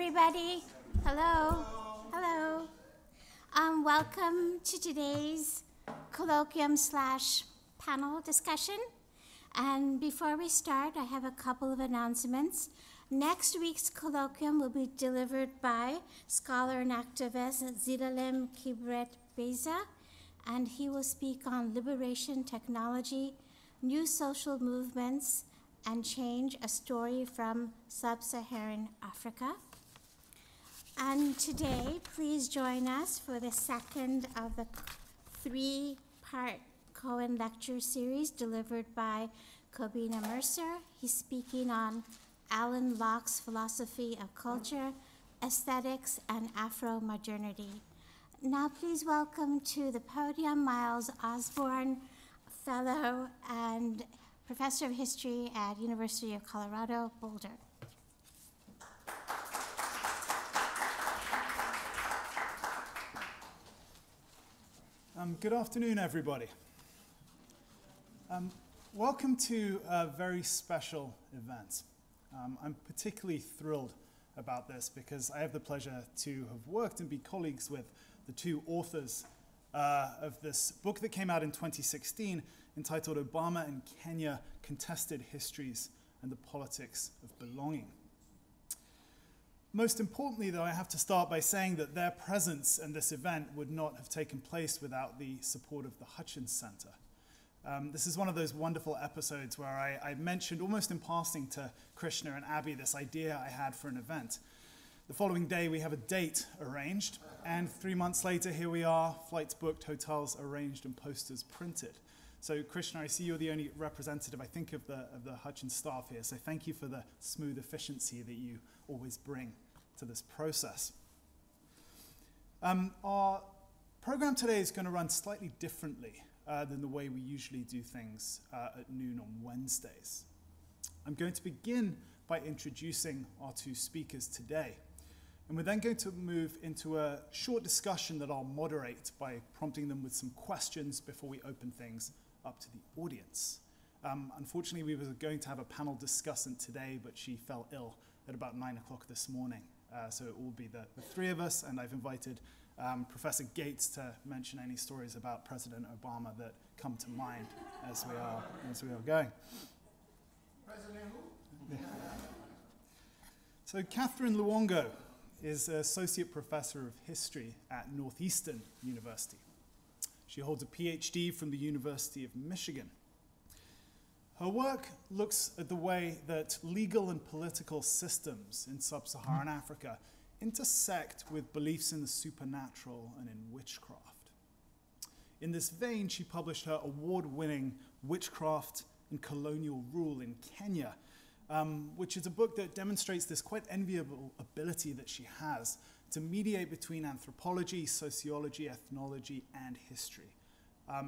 everybody. Hello. Hello. Welcome to today's colloquium / panel discussion. And before we start, I have a couple of announcements. Next week's colloquium will be delivered by scholar and activist Zelalem Kibret Beza, and he will speak on liberation, technology, new social movements, and change, a story from sub-Saharan Africa. And today, please join us for the second of the three-part Cohen lecture series delivered by Kobina Mercer. He's speaking on Alan Locke's philosophy of culture, aesthetics, and Afro-modernity. Now please welcome to the podium Miles Osborne, fellow and professor of history at University of Colorado, Boulder. Good afternoon, everybody. Welcome to a very special event. I'm particularly thrilled about this because I have the pleasure to have worked and be colleagues with the two authors of this book that came out in 2016 entitled Obama and Kenya, Contested Histories and the Politics of Belonging. Most importantly, though, I have to start by saying that their presence in this event would not have taken place without the support of the Hutchins Center. This is one of those wonderful episodes where I mentioned almost in passing to Krishna and Abby this idea I had for an event. The following day, we have a date arranged, and 3 months later, here we are, flights booked, hotels arranged, and posters printed. So, Krishna, I see you're the only representative, I think, of the Hutchins staff here, so thank you for the smooth efficiency that you always bring to this process. Our program today is going to run slightly differently than the way we usually do things at noon on Wednesdays. I'm going to begin by introducing our two speakers today. And we're then going to move into a short discussion that I'll moderate by prompting them with some questions before we open things up to the audience. Unfortunately, we were going to have a panel discussant today, but she fell ill at about 9 o'clock this morning. So it will be the three of us, and I've invited Professor Gates to mention any stories about President Obama that come to mind as we are going. President who? So Katherine Luongo is Associate Professor of History at Northeastern University. She holds a PhD from the University of Michigan. Her work looks at the way that legal and political systems in sub-Saharan Africa intersect with beliefs in the supernatural and in witchcraft. In this vein, she published her award-winning Witchcraft and Colonial Rule in Kenya, which is a book that demonstrates this quite enviable ability that she has to mediate between anthropology, sociology, ethnology, and history.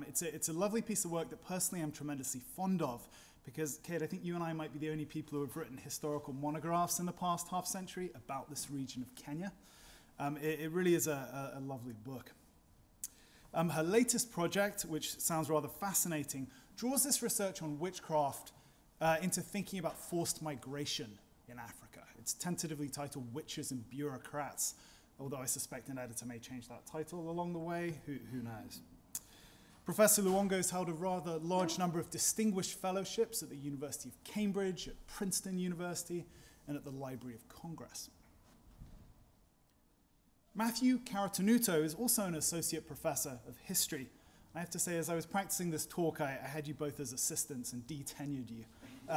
It's a lovely piece of work that personally I'm tremendously fond of because, Kate, I think you and I might be the only people who have written historical monographs in the past half century about this region of Kenya. It really is a lovely book. Her latest project, which sounds rather fascinating, draws this research on witchcraft into thinking about forced migration in Africa. It's tentatively titled Witches and Bureaucrats, although I suspect an editor may change that title along the way, who knows. Professor Luongo has held a rather large number of distinguished fellowships at the University of Cambridge, at Princeton University, and at the Library of Congress. Matthew Carotenuto is also an associate professor of history. I have to say, as I was practicing this talk, I had you both as assistants and de-tenured you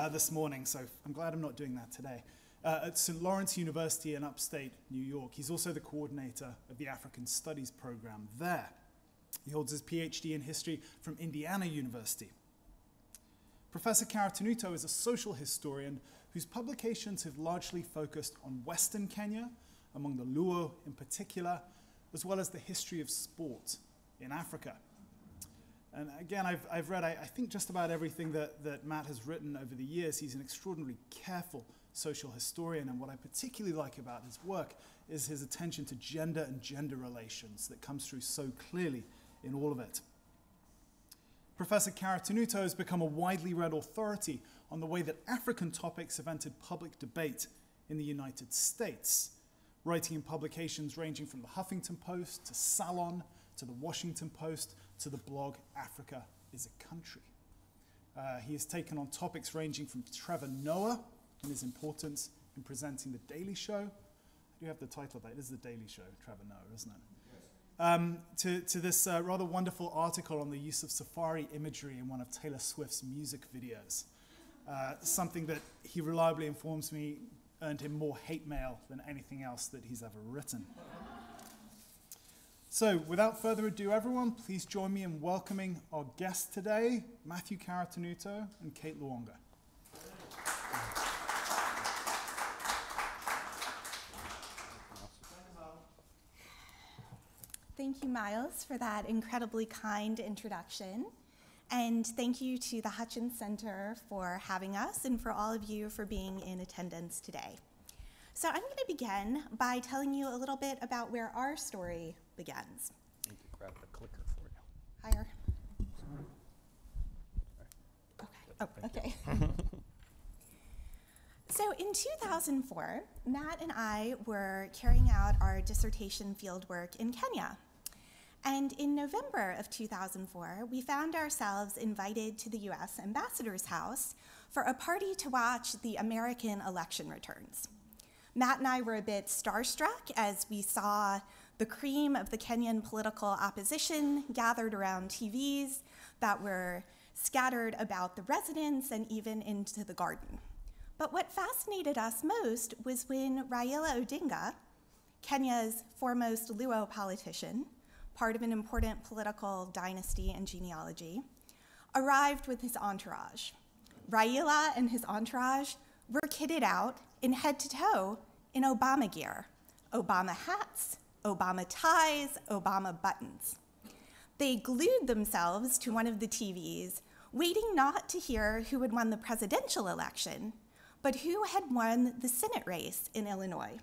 this morning, so I'm glad I'm not doing that today. At St. Lawrence University in upstate New York, he's also the coordinator of the African Studies program there. He holds his PhD in history from Indiana University. Professor Carotenuto is a social historian whose publications have largely focused on Western Kenya, among the Luo in particular, as well as the history of sport in Africa. And again, I've read, I think, just about everything that Matt has written over the years. He's an extraordinarily careful social historian, and what I particularly like about his work is his attention to gender and gender relations that comes through so clearly in all of it. Professor Carotenuto has become a widely read authority on the way that African topics have entered public debate in the United States, writing in publications ranging from the Huffington Post to Salon to the Washington Post to the blog Africa is a Country. He has taken on topics ranging from Trevor Noah and his importance in presenting The Daily Show. I do have the title of that. It is The Daily Show, Trevor Noah, isn't it? To this rather wonderful article on the use of safari imagery in one of Taylor Swift's music videos. Something that he reliably informs me earned him more hate mail than anything else that he's ever written. So, without further ado, everyone, please join me in welcoming our guests today, Matthew Carotenuto and Kate Luongo. Thank you, Miles, for that incredibly kind introduction. And thank you to the Hutchins Center for having us and for all of you for being in attendance today. So I'm going to begin by telling you a little bit about where our story begins. I need to grab the clicker for you. Higher. Okay. Oh, okay. So in 2004, Matt and I were carrying out our dissertation fieldwork in Kenya. And in November of 2004, we found ourselves invited to the US Ambassador's house for a party to watch the American election returns. Matt and I were a bit starstruck as we saw the cream of the Kenyan political opposition gathered around TVs that were scattered about the residence and even into the garden. But what fascinated us most was when Raila Odinga, Kenya's foremost Luo politician, part of an important political dynasty and genealogy, arrived with his entourage. Raila and his entourage were kitted out in head-to-toe in Obama gear, Obama hats, Obama ties, Obama buttons. They glued themselves to one of the TVs, waiting not to hear who had won the presidential election, but who had won the Senate race in Illinois.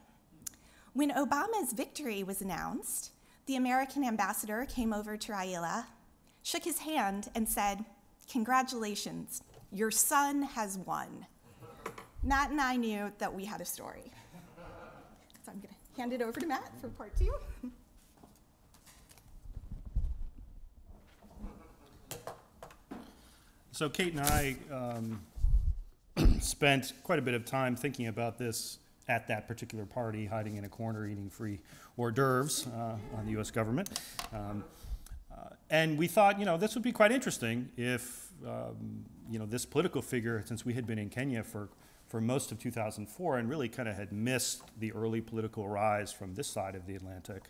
When Obama's victory was announced, the American ambassador came over to Raila, shook his hand, and said, "Congratulations, your son has won." Matt and I knew that we had a story. So I'm going to hand it over to Matt for part two. So Kate and I spent quite a bit of time thinking about this at that particular party, hiding in a corner, eating free hors d'oeuvres on the U.S. government. And we thought, this would be quite interesting if, this political figure, since we had been in Kenya for most of 2004 and really kind of had missed the early political rise from this side of the Atlantic,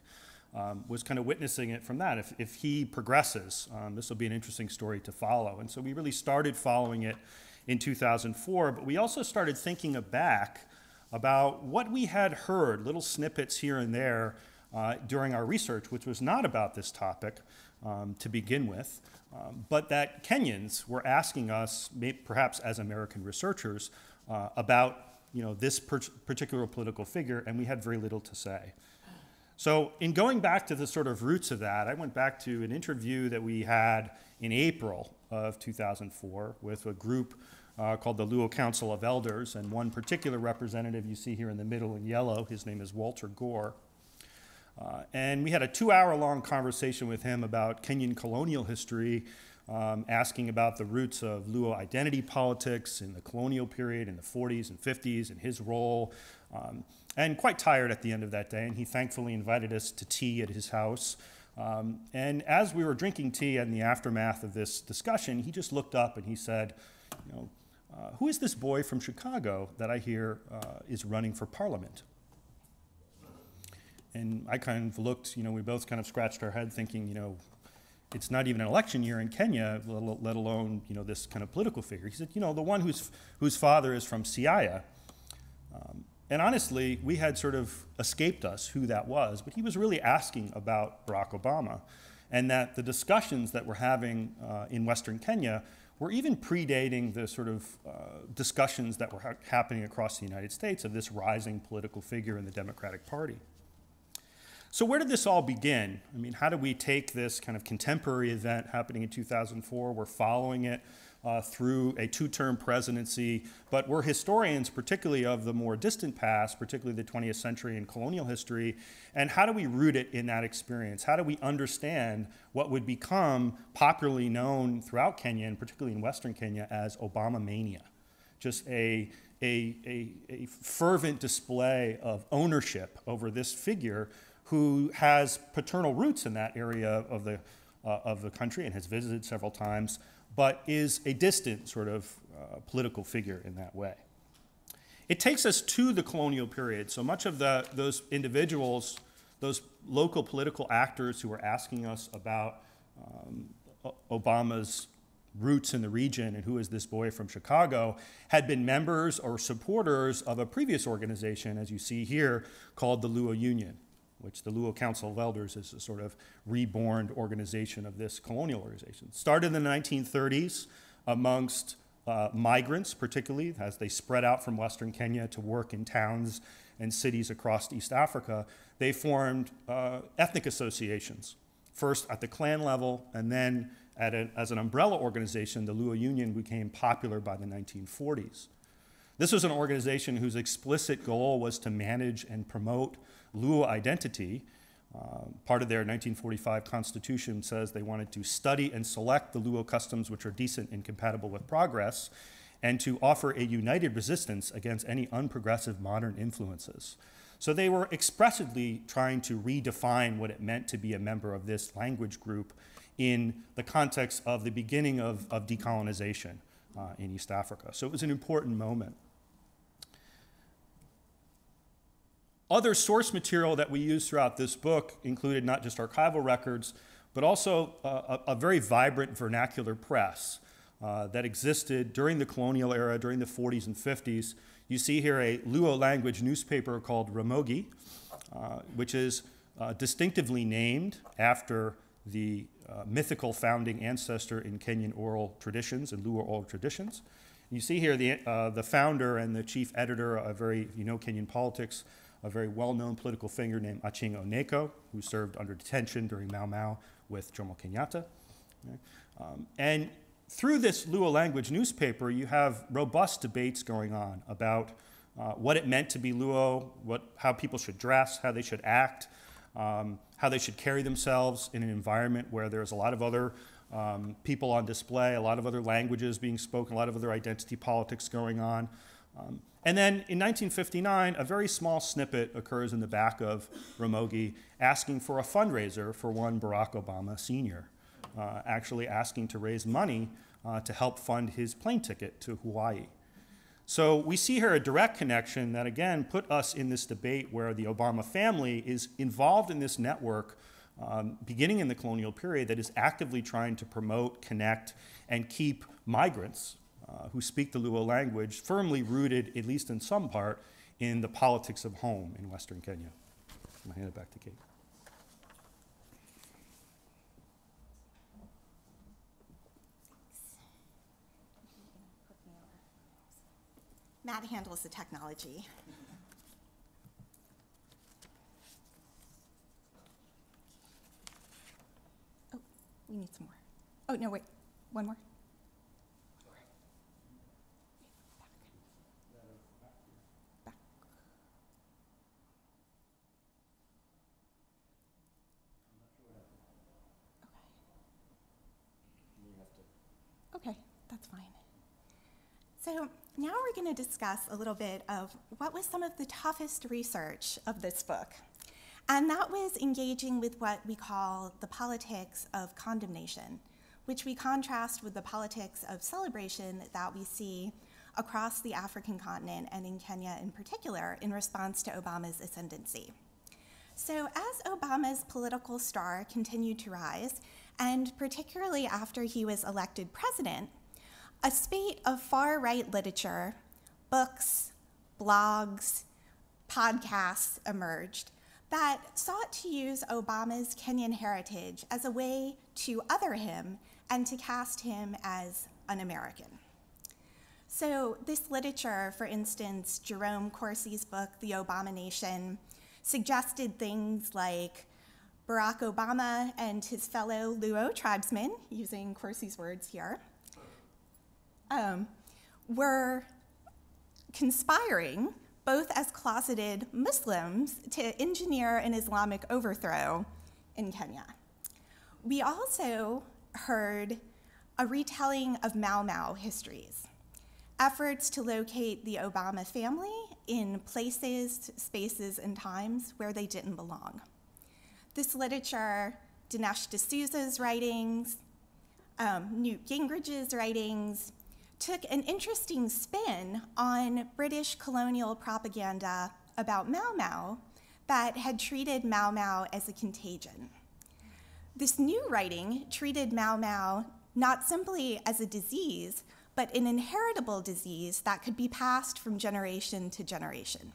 was kind of witnessing it from that. If he progresses, this will be an interesting story to follow. And so we really started following it in 2004, but we also started thinking back about what we had heard, little snippets here and there during our research, which was not about this topic to begin with, but that Kenyans were asking us, perhaps as American researchers, about this particular political figure, and we had very little to say. So in going back to the sort of roots of that, I went back to an interview that we had in April of 2004 with a group called the Luo Council of Elders, and one particular representative you see here in the middle in yellow, his name is Walter Gore. And we had a 2-hour-long conversation with him about Kenyan colonial history, asking about the roots of Luo identity politics in the colonial period in the 40s and 50s and his role, and quite tired at the end of that day, and he thankfully invited us to tea at his house. And as we were drinking tea in the aftermath of this discussion, he just looked up and he said, who is this boy from Chicago that I hear is running for parliament? And I kind of looked, we both kind of scratched our head thinking, it's not even an election year in Kenya, let alone, this kind of political figure. He said, the one whose father is from Siaya. And honestly, we had sort of escaped us who that was, but he was really asking about Barack Obama, and that the discussions that we're having in Western Kenya were even predating the sort of discussions that were happening across the United States of this rising political figure in the Democratic Party. So where did this all begin? I mean, how do we take this kind of contemporary event happening in 2004? We're following it through a two-term presidency, but we're historians, particularly of the more distant past, particularly the 20th century and colonial history, and how do we root it in that experience? How do we understand what would become popularly known throughout Kenya, and particularly in Western Kenya, as Obama mania? Just a fervent display of ownership over this figure who has paternal roots in that area of the country and has visited several times, but is a distant sort of political figure in that way. It takes us to the colonial period. So much of those individuals, those local political actors who were asking us about Obama's roots in the region and who is this boy from Chicago, had been members or supporters of a previous organization, as you see here, called the Luo Union, which the Luo Council of Elders is a sort of reborn organization of this colonial organization. Started in the 1930s amongst migrants, particularly, as they spread out from Western Kenya to work in towns and cities across East Africa. They formed ethnic associations, first at the clan level, and then as an umbrella organization, the Lua Union became popular by the 1940s. This was an organization whose explicit goal was to manage and promote Luo identity. Part of their 1945 constitution says they wanted to study and select the Luo customs which are decent and compatible with progress, and to offer a united resistance against any unprogressive modern influences. So they were expressively trying to redefine what it meant to be a member of this language group in the context of the beginning of decolonization in East Africa. So it was an important moment. Other source material that we use throughout this book included not just archival records, but also a very vibrant vernacular press that existed during the colonial era, during the 40s and 50s. You see here a Luo language newspaper called Ramogi, which is distinctively named after the mythical founding ancestor in Kenyan oral traditions and Luo oral traditions. You see here the founder and the chief editor of Kenyan politics, a very well-known political figure named Aching Oneko, who served under detention during Mau Mau with Jomo Kenyatta. And through this Luo language newspaper, you have robust debates going on about what it meant to be Luo, how people should dress, how they should act, how they should carry themselves in an environment where there's a lot of other people on display, a lot of other languages being spoken, a lot of other identity politics going on. And then in 1959, a very small snippet occurs in the back of Ramogi asking for a fundraiser for one Barack Obama Sr., actually asking to raise money to help fund his plane ticket to Hawaii. So we see here a direct connection that, again, put us in this debate where the Obama family is involved in this network beginning in the colonial period that is actively trying to promote, connect, and keep migrants who speak the Luo language firmly rooted, at least in some part, in the politics of home in Western Kenya. I'm going to hand it back to Kate. Matt handles the technology. Oh, we need some more. Oh, no, wait. One more. Back. Okay, that's fine. So now we're going to discuss a little bit of what was some of the toughest research of this book. And that was engaging with what we call the politics of condemnation, which we contrast with the politics of celebration that we see across the African continent and in Kenya in particular in response to Obama's ascendancy. So as Obama's political star continued to rise, and particularly after he was elected president, a spate of far-right literature, books, blogs, podcasts emerged that sought to use Obama's Kenyan heritage as a way to other him and to cast him as un-American. So this literature, for instance, Jerome Corsi's book, The Obama Nation, suggested things like Barack Obama and his fellow Luo tribesmen, using Corsi's words here, were conspiring, both as closeted Muslims, to engineer an Islamic overthrow in Kenya. We also heard a retelling of Mau Mau histories, efforts to locate the Obama family in places, spaces, and times where they didn't belong. This literature, Dinesh D'Souza's writings, Newt Gingrich's writings, took an interesting spin on British colonial propaganda about Mau Mau that had treated Mau Mau as a contagion. This new writing treated Mau Mau not simply as a disease, but an inheritable disease that could be passed from generation to generation.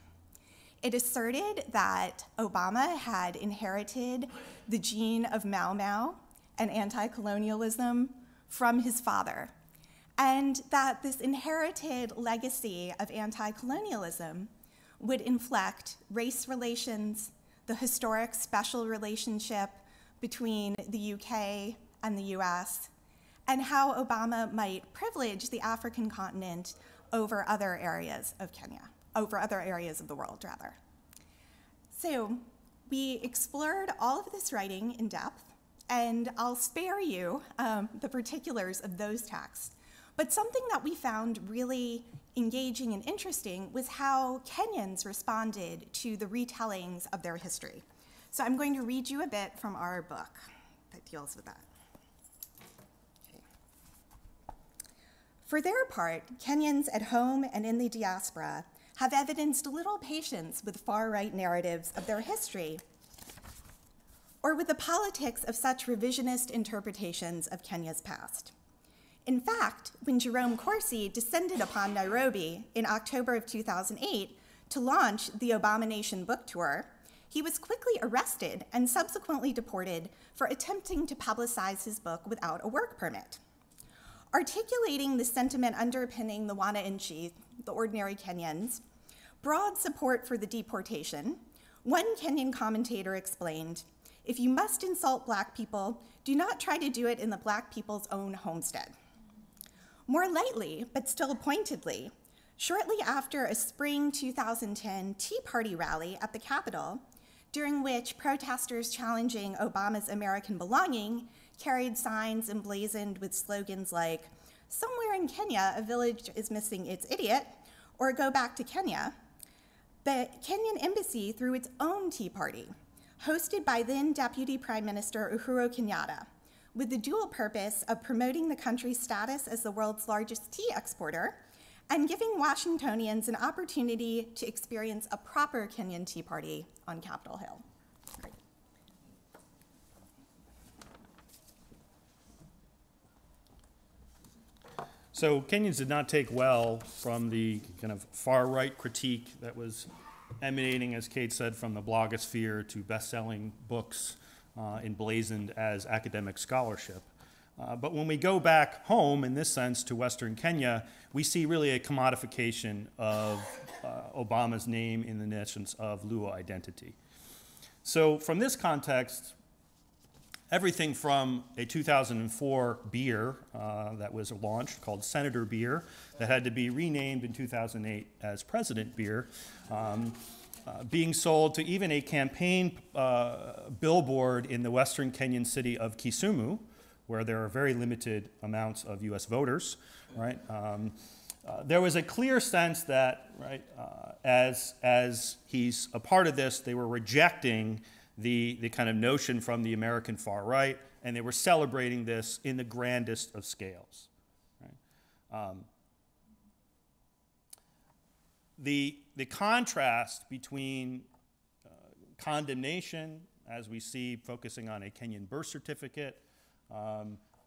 It asserted that Obama had inherited the gene of Mau Mau and anti-colonialism from his father, and that this inherited legacy of anti-colonialism would inflect race relations, the historic special relationship between the UK and the US, and how Obama might privilege the African continent over other areas of the world, rather. So we explored all of this writing in depth, and I'll spare you the particulars of those texts. But something that we found really engaging and interesting was how Kenyans responded to the retellings of their history. So I'm going to read you a bit from our book that deals with that. For their part, Kenyans at home and in the diaspora have evidenced little patience with far-right narratives of their history or with the politics of such revisionist interpretations of Kenya's past. In fact, when Jerome Corsi descended upon Nairobi in October of 2008 to launch the Abomination book tour, he was quickly arrested and subsequently deported for attempting to publicize his book without a work permit. Articulating the sentiment underpinning the wananchi, the ordinary Kenyans, broad support for the deportation, one Kenyan commentator explained, "If you must insult Black people, do not try to do it in the Black people's own homestead." More lightly, but still pointedly, shortly after a spring 2010 Tea Party rally at the Capitol, during which protesters challenging Obama's American belonging carried signs emblazoned with slogans like, "Somewhere in Kenya, a village is missing its idiot," or "Go back to Kenya," the Kenyan embassy threw its own Tea Party, hosted by then Deputy Prime Minister Uhuru Kenyatta, with the dual purpose of promoting the country's status as the world's largest tea exporter and giving Washingtonians an opportunity to experience a proper Kenyan Tea Party on Capitol Hill. Right. So Kenyans did not take well from the kind of far-right critique that was emanating, as Kate said, from the blogosphere to best-selling books emblazoned as academic scholarship. But when we go back home, in this sense, to Western Kenya, we see really a commodification of Obama's name in the nations of Luo identity. So from this context, everything from a 2004 beer that was launched called Senator Beer that had to be renamed in 2008 as President Beer, being sold to even a campaign billboard in the western Kenyan city of Kisumu, where there are very limited amounts of US voters, right? There was a clear sense that, right, as he's a part of this, they were rejecting the kind of notion from the American far right, and they were celebrating this in the grandest of scales. Right? The contrast between condemnation, as we see focusing on a Kenyan birth certificate,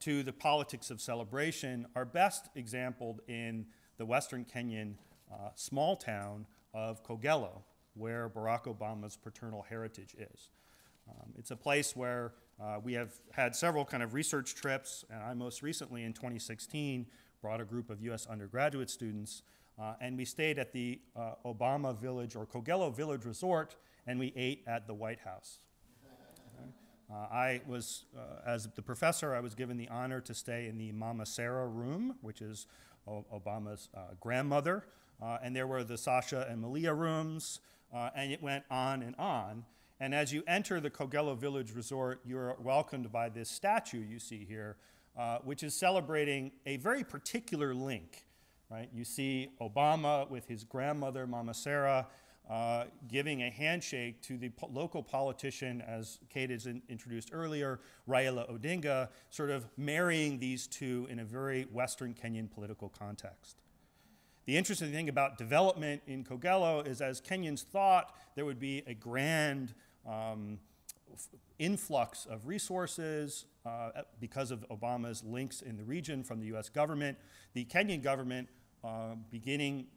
to the politics of celebration are best exampled in the western Kenyan small town of Kogelo, where Barack Obama's paternal heritage is. It's a place where we have had several kind of research trips, and I most recently in 2016 brought a group of US undergraduate students, and we stayed at the Obama Village or Kogelo Village Resort and we ate at the White House. I was, as the professor, I was given the honor to stay in the Mama Sarah room, which is Obama's grandmother, and there were the Sasha and Malia rooms, and it went on and on. And as you enter the Kogelo Village Resort, you're welcomed by this statue you see here, which is celebrating a very particular link, right? You see Obama with his grandmother, Mama Sarah, giving a handshake to the local politician, as Kate has introduced earlier, Raila Odinga, sort of marrying these two in a very Western Kenyan political context. The interesting thing about development in Kogelo is, as Kenyans thought there would be a grand influx of resources because of Obama's links in the region from the US government, the Kenyan government, beginning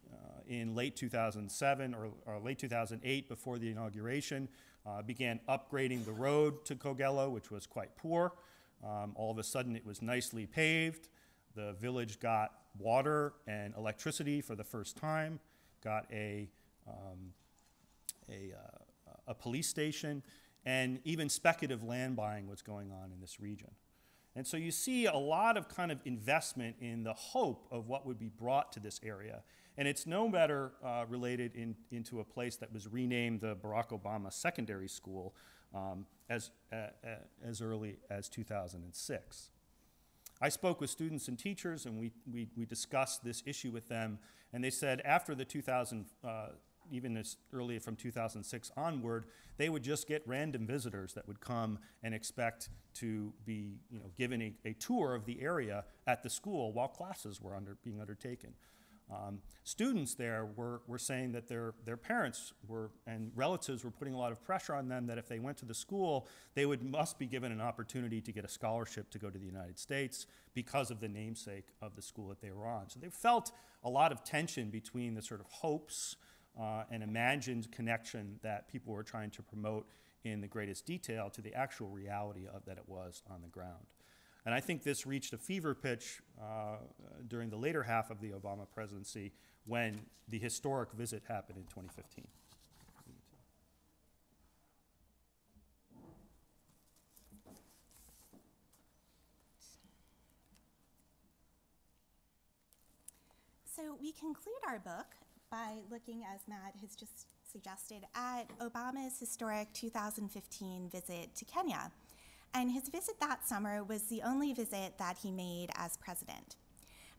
in late 2007 or late 2008, before the inauguration, began upgrading the road to Kogelo, which was quite poor. All of a sudden, it was nicely paved. The village got water and electricity for the first time, got a police station, and even speculative land buying was going on in this region. And so you see a lot of kind of investment in the hope of what would be brought to this area. And it's no better related into a place that was renamed the Barack Obama Secondary School as early as 2006. I spoke with students and teachers, and we discussed this issue with them, and they said after the even as early from 2006 onward, they would just get random visitors that would come and expect to be given a tour of the area at the school while classes were being undertaken. Students there were saying that their parents and relatives were putting a lot of pressure on them that if they went to the school, they must be given an opportunity to get a scholarship to go to the United States because of the namesake of the school that they were on. So they felt a lot of tension between the sort of hopes and imagined connection that people were trying to promote in the greatest detail to the actual reality of that it was on the ground. And I think this reached a fever pitch during the later half of the Obama presidency when the historic visit happened in 2015. So we conclude our book by looking, as Matt has just suggested, at Obama's historic 2015 visit to Kenya. And his visit that summer was the only visit that he made as president.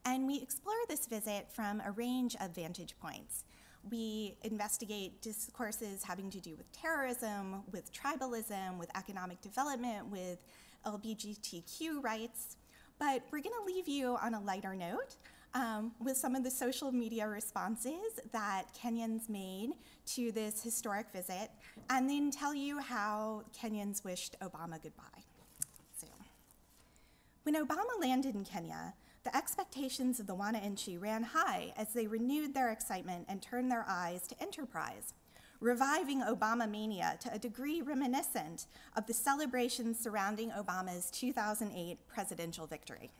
And we explore this visit from a range of vantage points. We investigate discourses having to do with terrorism, with tribalism, with economic development, with LGBTQ rights. But we're going to leave you on a lighter note with some of the social media responses that Kenyans made to this historic visit, and then tell you how Kenyans wished Obama goodbye. So, when Obama landed in Kenya, the expectations of the Wananchi ran high as they renewed their excitement and turned their eyes to enterprise, reviving Obama mania to a degree reminiscent of the celebrations surrounding Obama's 2008 presidential victory.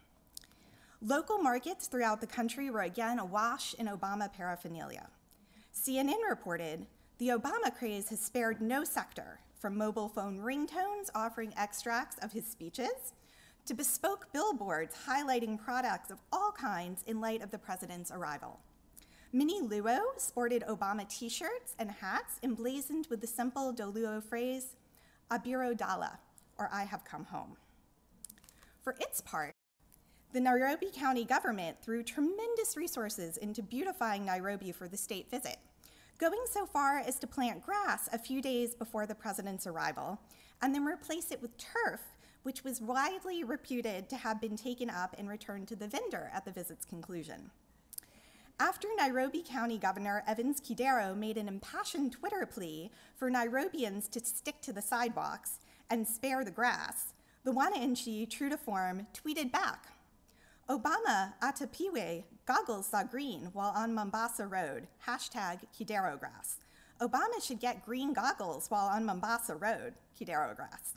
Local markets throughout the country were again awash in Obama paraphernalia. CNN reported, the Obama craze has spared no sector, from mobile phone ringtones offering extracts of his speeches, to bespoke billboards highlighting products of all kinds in light of the president's arrival. Many Luo sported Obama t-shirts and hats emblazoned with the simple Doluo phrase, Abiro Dala, or I have come home. For its part, the Nairobi County government threw tremendous resources into beautifying Nairobi for the state visit, going so far as to plant grass a few days before the president's arrival, and then replace it with turf, which was widely reputed to have been taken up and returned to the vendor at the visit's conclusion. After Nairobi County Governor Evans Kidero made an impassioned Twitter plea for Nairobians to stick to the sidewalks and spare the grass, the Wananchi, true to form, tweeted back, Obama atapiwe, goggles saw green while on Mombasa Road, hashtag Kidero grass. Obama should get green goggles while on Mombasa Road, Kidero grass.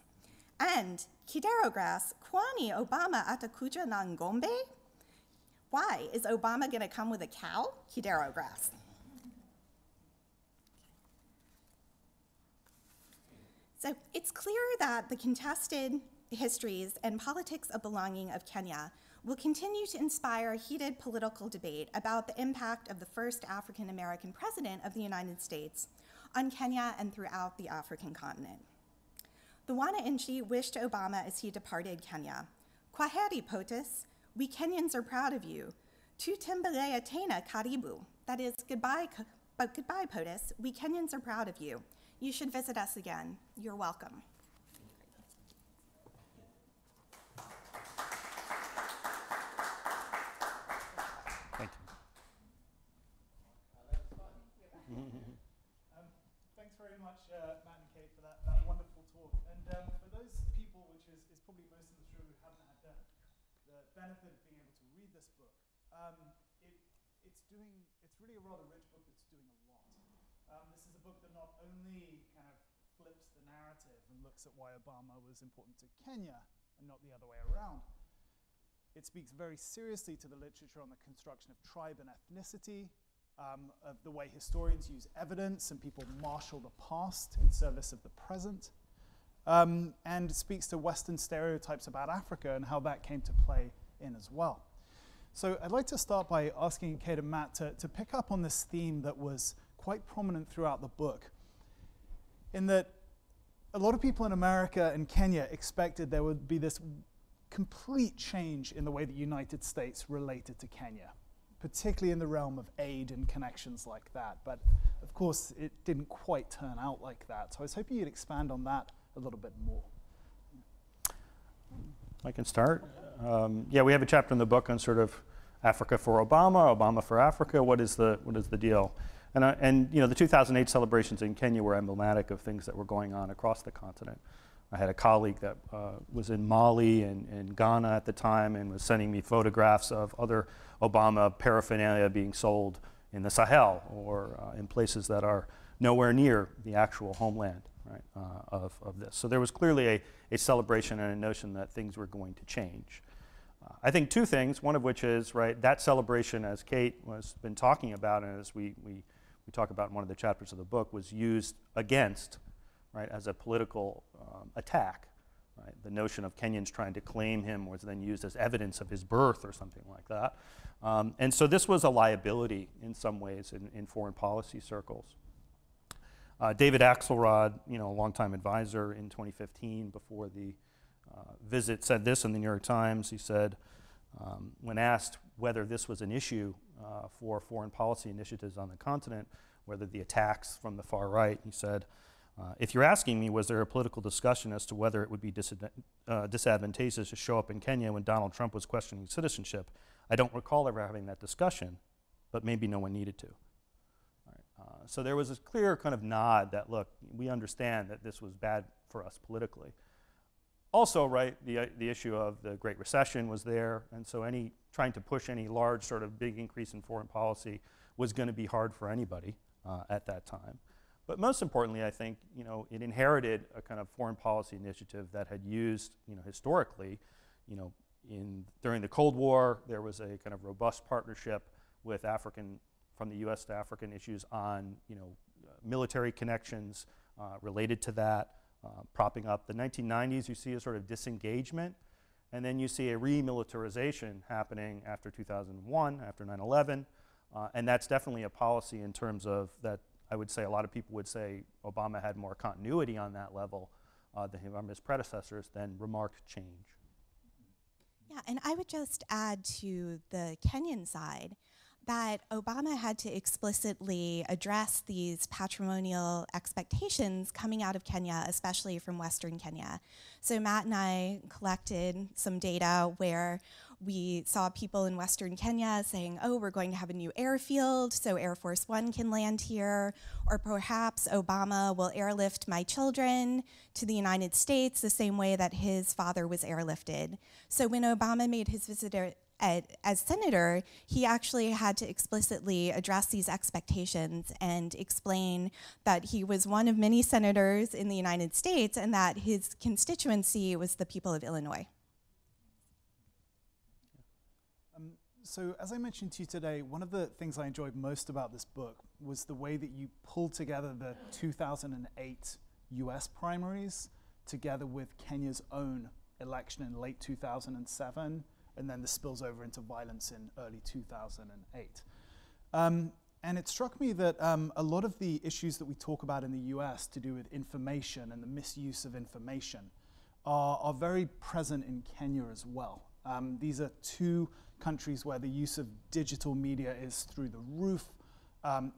And Kidero grass, kwani Obama atakuja na ngombe? Why, is Obama gonna come with a cow? Kidero grass. So it's clear that the contested histories and politics of belonging of Kenya will continue to inspire heated political debate about the impact of the first African American president of the United States on Kenya and throughout the African continent. The Wananchi wished Obama as he departed Kenya, "Kwaheri POTUS, we Kenyans are proud of you. Tutembelea tena karibu," that is, goodbye POTUS, we Kenyans are proud of you. You should visit us again. You're welcome. Thank you. Thanks very much, Matt and Kate, for that wonderful talk. And for those people, which is probably most in this room who haven't had the benefit of being able to read this book, it's really a rather rich book that's doing a lot. This is a book that not only kind of flips the narrative and looks at why Obama was important to Kenya and not the other way around. It speaks very seriously to the literature on the construction of tribe and ethnicity, of the way historians use evidence and people marshal the past in service of the present, and speaks to Western stereotypes about Africa and how that came to play in as well. So I'd like to start by asking Kate and Matt to pick up on this theme that was quite prominent throughout the book, in that a lot of people in America and Kenya expected there would be this complete change in the way the United States related to Kenya, particularly in the realm of aid and connections like that. But of course, it didn't quite turn out like that. So I was hoping you'd expand on that a little bit more. I can start. Yeah, we have a chapter in the book on sort of Africa for Obama, Obama for Africa. What is the deal? And you know, the 2008 celebrations in Kenya were emblematic of things that were going on across the continent. I had a colleague that was in Mali and Ghana at the time and was sending me photographs of other Obama paraphernalia being sold in the Sahel or in places that are nowhere near the actual homeland, right, of this. So there was clearly a celebration and a notion that things were going to change. I think two things, one of which is, right, that celebration, as Kate has been talking about and as we talk about in one of the chapters of the book, was used against, right, as a political attack. Right? The notion of Kenyans trying to claim him was then used as evidence of his birth or something like that. And so this was a liability in some ways in foreign policy circles. David Axelrod, you know, a longtime advisor in 2015 before the visit, said this in the New York Times. He said, when asked whether this was an issue for foreign policy initiatives on the continent, whether the attacks from the far right, he said, if you're asking me, was there a political discussion as to whether it would be disadvantageous to show up in Kenya when Donald Trump was questioning citizenship, I don't recall ever having that discussion, but maybe no one needed to. So there was this clear kind of nod that, look, we understand that this was bad for us politically. Also, right, the issue of the Great Recession was there, and so trying to push any large sort of big increase in foreign policy was going to be hard for anybody at that time. But most importantly, I think, you know, it inherited a kind of foreign policy initiative that had used, you know, historically, you know, during the Cold War, there was a kind of robust partnership with from the U.S. to African issues on, you know, military connections related to that, propping up. The 1990s, you see a sort of disengagement, and then you see a remilitarization happening after 2001, after 9/11, and that's definitely a policy in terms of that. I would say a lot of people would say Obama had more continuity on that level than his predecessors than remarked change. Yeah, and I would just add to the Kenyan side that Obama had to explicitly address these patrimonial expectations coming out of Kenya, especially from Western Kenya. So Matt and I collected some data where we saw people in Western Kenya saying, oh, we're going to have a new airfield, so Air Force One can land here, or perhaps Obama will airlift my children to the United States the same way that his father was airlifted. So when Obama made his visit as senator, he actually had to explicitly address these expectations and explain that he was one of many senators in the United States and that his constituency was the people of Illinois. So as I mentioned to you today, one of the things I enjoyed most about this book was the way that you pulled together the 2008 US primaries, together with Kenya's own election in late 2007, and then this spills over into violence in early 2008. And it struck me that a lot of the issues that we talk about in the US to do with information and the misuse of information are very present in Kenya as well. These are two countries where the use of digital media is through the roof.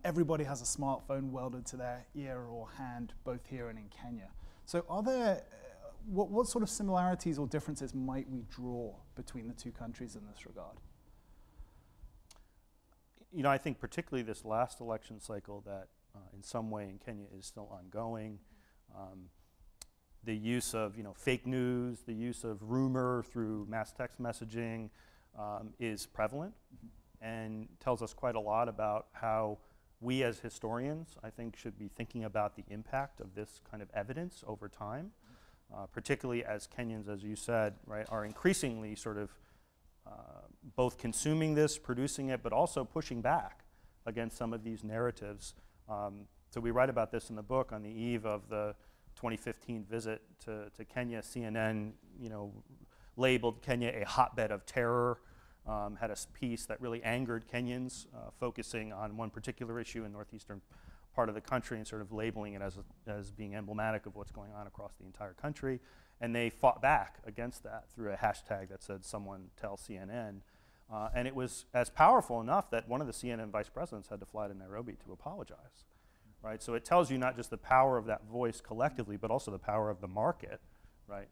Everybody has a smartphone welded to their ear or hand, both here and in Kenya. So are there, what sort of similarities or differences might we draw between the two countries in this regard? You know, I think particularly this last election cycle that in some way in Kenya is still ongoing. The use of, fake news, the use of rumor through mass text messaging is prevalent and tells us quite a lot about how we as historians, I think, should be thinking about the impact of this kind of evidence over time, particularly as Kenyans, as you said, right, are increasingly sort of both consuming this, producing it, but also pushing back against some of these narratives. So we write about this in the book on the eve of the 2015 visit to Kenya. CNN, labeled Kenya a hotbed of terror, had a piece that really angered Kenyans, focusing on one particular issue in northeastern part of the country and sort of labeling it as being emblematic of what's going on across the entire country. And they fought back against that through a hashtag that said, "Someone tell CNN." And it was as powerful enough that one of the CNN vice presidents had to fly to Nairobi to apologize, right? So it tells you not just the power of that voice collectively, but also the power of the market, right,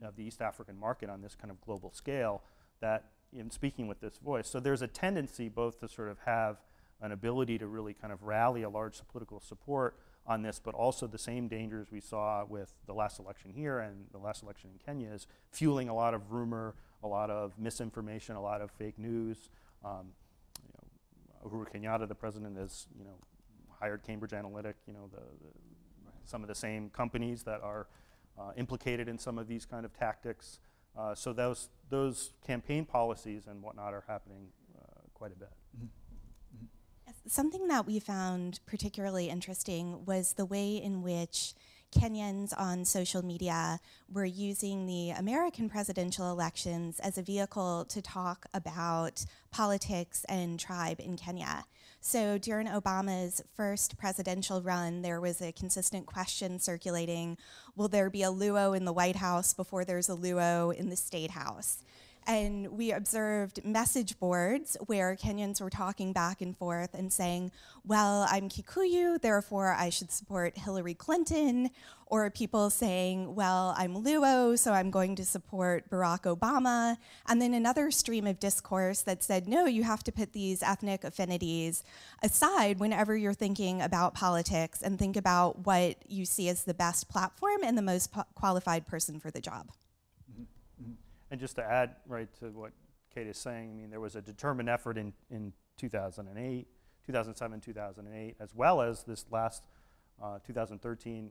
of the East African market on this kind of global scale, that in speaking with this voice. So there's a tendency both to sort of have an ability to really kind of rally a large political support on this, but also the same dangers we saw with the last election here and the last election in Kenya is fueling a lot of rumor, a lot of misinformation, a lot of fake news. Uhuru Kenyatta, the president, has hired Cambridge Analytica, some of the same companies that are implicated in some of these kind of tactics. So those campaign policies and whatnot are happening quite a bit. Mm-hmm. Something that we found particularly interesting was the way in which Kenyans on social media were using the American presidential elections as a vehicle to talk about politics and tribe in Kenya. So during Obama's first presidential run, there was a consistent question circulating, will there be a Luo in the White House before there's a Luo in the State House? And we observed message boards where Kenyans were talking back and forth and saying, well, I'm Kikuyu, therefore I should support Hillary Clinton, or people saying, well, I'm Luo, so I'm going to support Barack Obama. And then another stream of discourse that said, no, you have to put these ethnic affinities aside whenever you're thinking about politics and think about what you see as the best platform and the most qualified person for the job. And just to add right to what Kate is saying, I mean, there was a determined effort in 2008, 2007, 2008, as well as this last 2013,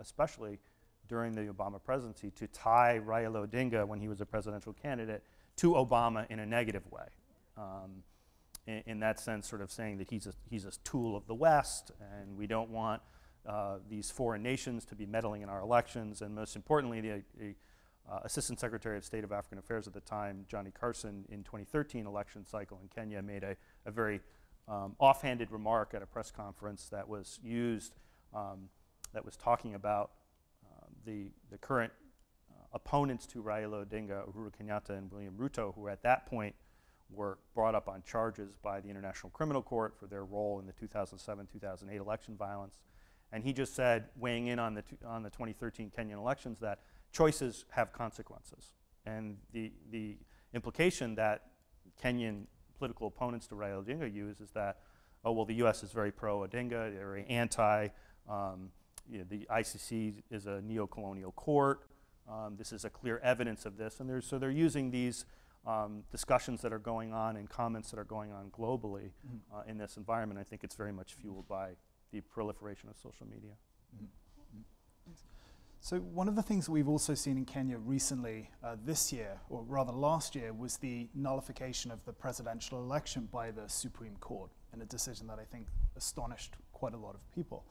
especially during the Obama presidency, to tie Raila Odinga, when he was a presidential candidate, to Obama in a negative way. In that sense, sort of saying that he's a tool of the West, and we don't want these foreign nations to be meddling in our elections, and most importantly, the Assistant Secretary of State of African Affairs at the time, Johnny Carson, in 2013 election cycle in Kenya, made a very offhanded remark at a press conference that was used, that was talking about the current opponents to Raila Odinga, Uhuru Kenyatta and William Ruto, who at that point were brought up on charges by the International Criminal Court for their role in the 2007-2008 election violence. And he just said, weighing in on the 2013 Kenyan elections, that choices have consequences. And the implication that Kenyan political opponents to Raila Odinga use is that, oh, well, the U.S. is very pro-Odinga, they're very anti, the ICC is a neo-colonial court, this is a clear evidence of this, and so they're using these discussions that are going on and comments that are going on globally in this environment. I think it's very much fueled by the proliferation of social media. So one of the things that we've also seen in Kenya recently, this year, or rather last year, was the nullification of the presidential election by the Supreme Court, in a decision that I think astonished quite a lot of people.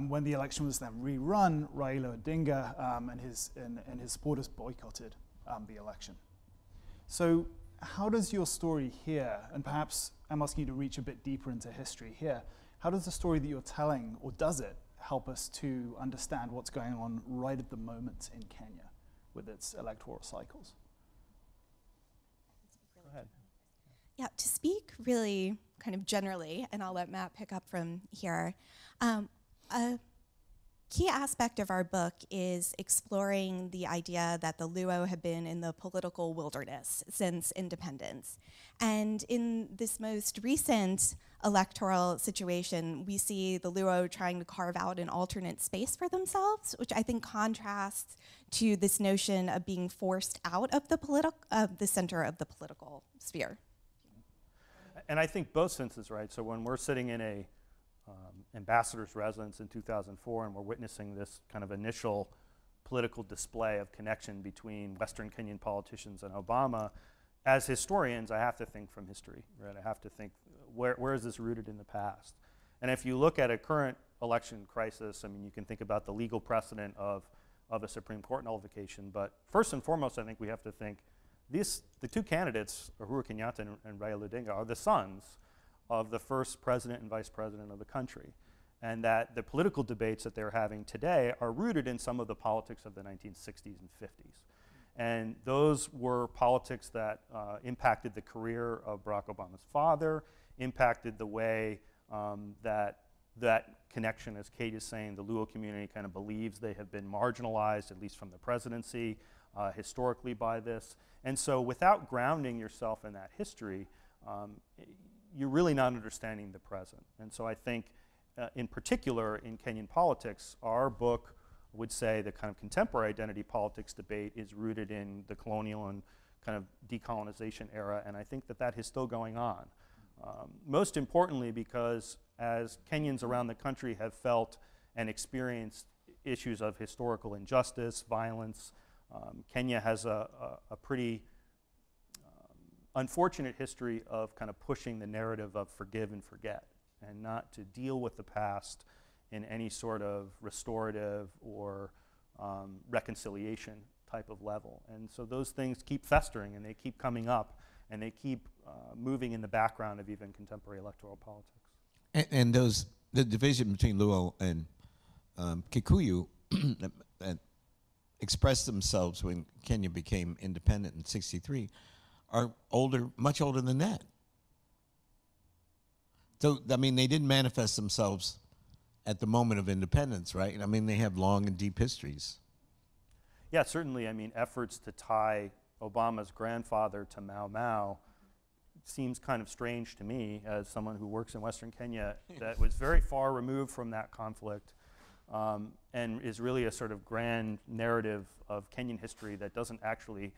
When the election was then rerun, Raila Odinga and his supporters boycotted the election. So how does your story here, and perhaps I'm asking you to reach a bit deeper into history here, how does the story that you're telling, or does it, help us to understand what's going on right at the moment in Kenya with its electoral cycles? Go ahead. Yeah, to speak really kind of generally, and I'll let Matt pick up from here, a key aspect of our book is exploring the idea that the Luo have been in the political wilderness since independence. And in this most recent electoral situation, we see the Luo trying to carve out an alternate space for themselves, which I think contrasts to this notion of being forced out of the center of the political sphere. And I think both senses, right? So when we're sitting in a ambassador's residence in 2004 and we're witnessing this kind of initial political display of connection between Western Kenyan politicians and Obama, as historians, I have to think from history, right? I have to think, where is this rooted in the past? And if you look at a current election crisis, I mean, you can think about the legal precedent of a Supreme Court nullification, but first and foremost, I think we have to think the two candidates, Uhuru Kenyatta and Raila Odinga, are the sons of the first president and vice president of the country. And that the political debates that they're having today are rooted in some of the politics of the 1960s and 50s. And those were politics that impacted the career of Barack Obama's father, impacted the way that connection, as Kate is saying, the Luo community kind of believes they have been marginalized, at least from the presidency, historically by this. And so without grounding yourself in that history, you're really not understanding the present. And so I think, in particular, in Kenyan politics, our book would say the kind of contemporary identity politics debate is rooted in the colonial and kind of decolonization era, and I think that is still going on. Most importantly, because as Kenyans around the country have felt and experienced issues of historical injustice, violence, Kenya has a pretty unfortunate history of kind of pushing the narrative of forgive and forget, and not to deal with the past in any sort of restorative or reconciliation type of level. And so those things keep festering, and they keep coming up, and they keep moving in the background of even contemporary electoral politics. And the division between Luo and Kikuyu that expressed themselves when Kenya became independent in '63 are older, much older than that. So, I mean, they didn't manifest themselves at the moment of independence, right? I mean, they have long and deep histories. Yeah, certainly. I mean, efforts to tie Obama's grandfather to Mau Mau seems kind of strange to me as someone who works in Western Kenya that was very far removed from that conflict and is really a sort of grand narrative of Kenyan history that doesn't actually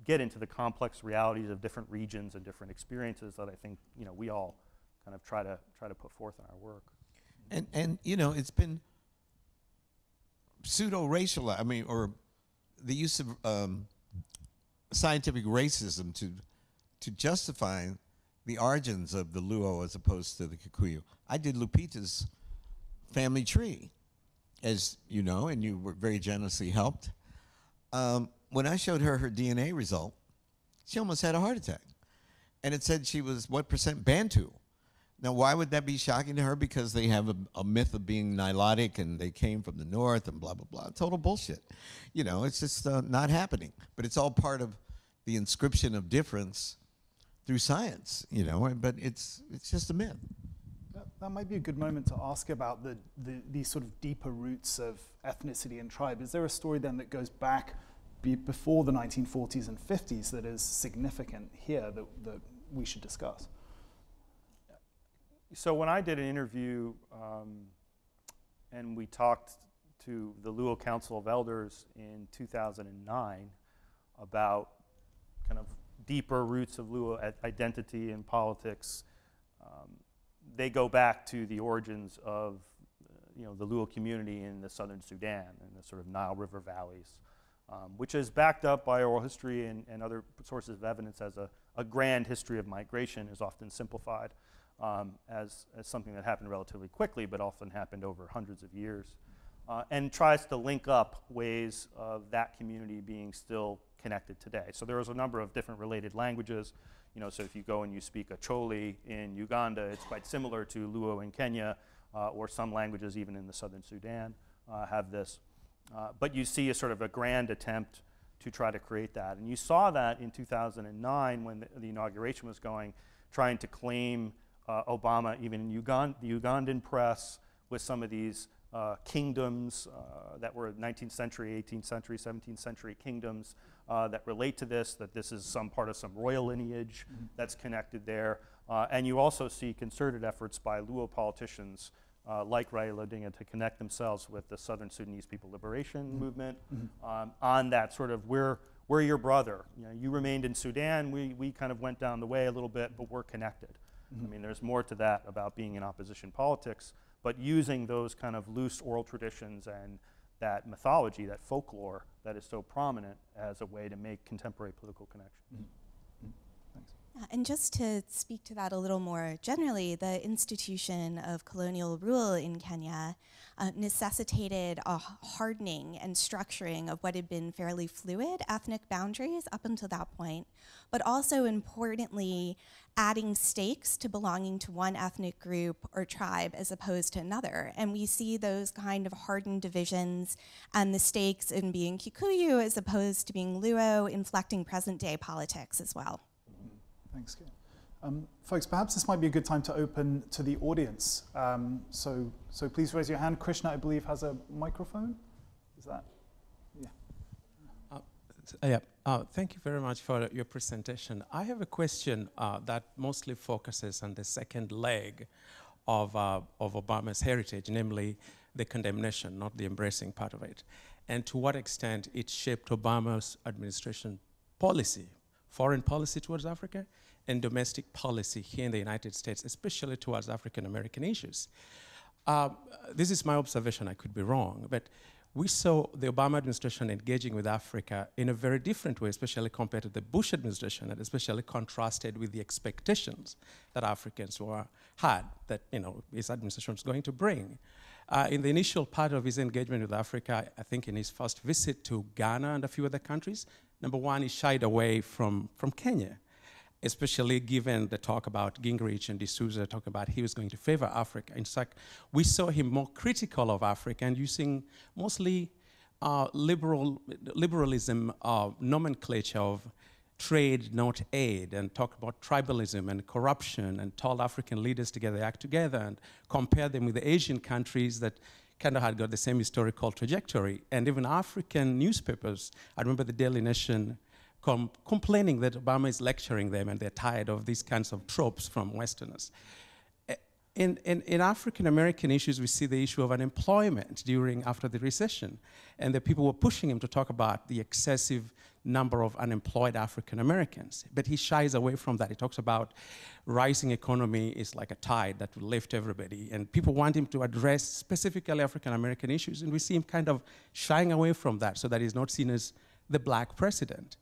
get into the complex realities of different regions and different experiences that I think, you know, we all kind of try to put forth in our work. And you know, it's been pseudo-racial, I mean, or the use of scientific racism to justify the origins of the Luo as opposed to the Kikuyu. I did Lupita's family tree, as you know, and you were very generously helped. When I showed her her DNA result, she almost had a heart attack. And it said she was what % Bantu. Now, why would that be shocking to her? Because they have a myth of being Nilotic and they came from the north and blah, blah, blah. Total bullshit. You know, it's just not happening. But it's all part of the inscription of difference through science, you know, but it's just a myth. That might be a good moment to ask about these sort of deeper roots of ethnicity and tribe. Is there a story then that goes back before the 1940s and 50s that is significant here that we should discuss? So when I did an interview and we talked to the Luo Council of Elders in 2009 about kind of deeper roots of Luo identity and politics, they go back to the origins of the Luo community in the southern Sudan and the sort of Nile River valleys, which is backed up by oral history and other sources of evidence as a grand history of migration is often simplified. as something that happened relatively quickly, but often happened over hundreds of years, and tries to link up ways of that community being still connected today. So there is a number of different related languages. So if you go and you speak Acholi in Uganda, it's quite similar to Luo in Kenya, or some languages even in the southern Sudan have this. But you see a sort of a grand attempt to try to create that. And you saw that in 2009 when the inauguration was going, trying to claim Obama, even in the Ugandan press, with some of these kingdoms that were 19th century, 18th century, 17th century kingdoms that relate to this, that this is some part of some royal lineage that's connected there. And you also see concerted efforts by Luo politicians like Raila Odinga to connect themselves with the Southern Sudanese People Liberation Movement on that sort of, we're your brother. You remained in Sudan, we kind of went down the way a little bit, but we're connected. I mean, there's more to that about being in opposition politics, but using those kind of loose oral traditions and that mythology, that folklore that is so prominent as a way to make contemporary political connections. Thanks. And just to speak to that a little more generally, the institution of colonial rule in Kenya necessitated a hardening and structuring of what had been fairly fluid ethnic boundaries up until that point, but also importantly, adding stakes to belonging to one ethnic group or tribe as opposed to another. And we see those kind of hardened divisions and the stakes in being Kikuyu as opposed to being Luo inflecting present day politics as well. Thanks, Kate. Folks, perhaps this might be a good time to open to the audience. So please raise your hand. Krishna, I believe, has a microphone. Is that? Yeah. Thank you very much for your presentation. I have a question that mostly focuses on the second leg of Obama's heritage, namely the condemnation, not the embracing part of it, and to what extent it shaped Obama's administration policy, foreign policy towards Africa, and domestic policy here in the United States, especially towards African-American issues. This is my observation, I could be wrong, but we saw the Obama administration engaging with Africa in a very different way, especially compared to the Bush administration, and especially contrasted with the expectations that Africans had that his administration was going to bring. In the initial part of his engagement with Africa, I think in his first visit to Ghana and a few other countries, number one, he shied away from Kenya, especially given the talk about Gingrich and D'Souza talking about he was going to favor Africa. In fact, we saw him more critical of Africa and using mostly liberalism nomenclature of trade, not aid, and talked about tribalism and corruption and told African leaders to act together and compare them with the Asian countries that kind of had got the same historical trajectory. And even African newspapers, I remember the Daily Nation complaining that Obama is lecturing them and they're tired of these kinds of tropes from Westerners. In African-American issues, we see the issue of unemployment after the recession. And the people were pushing him to talk about the excessive number of unemployed African-Americans. But he shies away from that. He talks about rising economy is like a tide that will lift everybody. And people want him to address specifically African-American issues. And we see him kind of shying away from that so that he's not seen as the black president.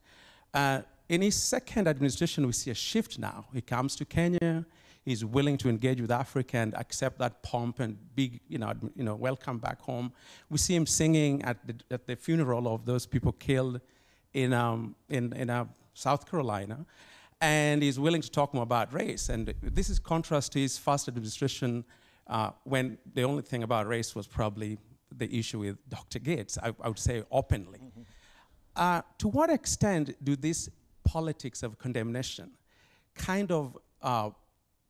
In his second administration, we see a shift now. He comes to Kenya. He's willing to engage with Africa and accept that pomp and big, welcome back home. We see him singing at the funeral of those people killed in South Carolina, and he's willing to talk more about race. And this is contrast to his first administration, when the only thing about race was probably the issue with Dr. Gates. I would say openly. To what extent do these politics of condemnation kind of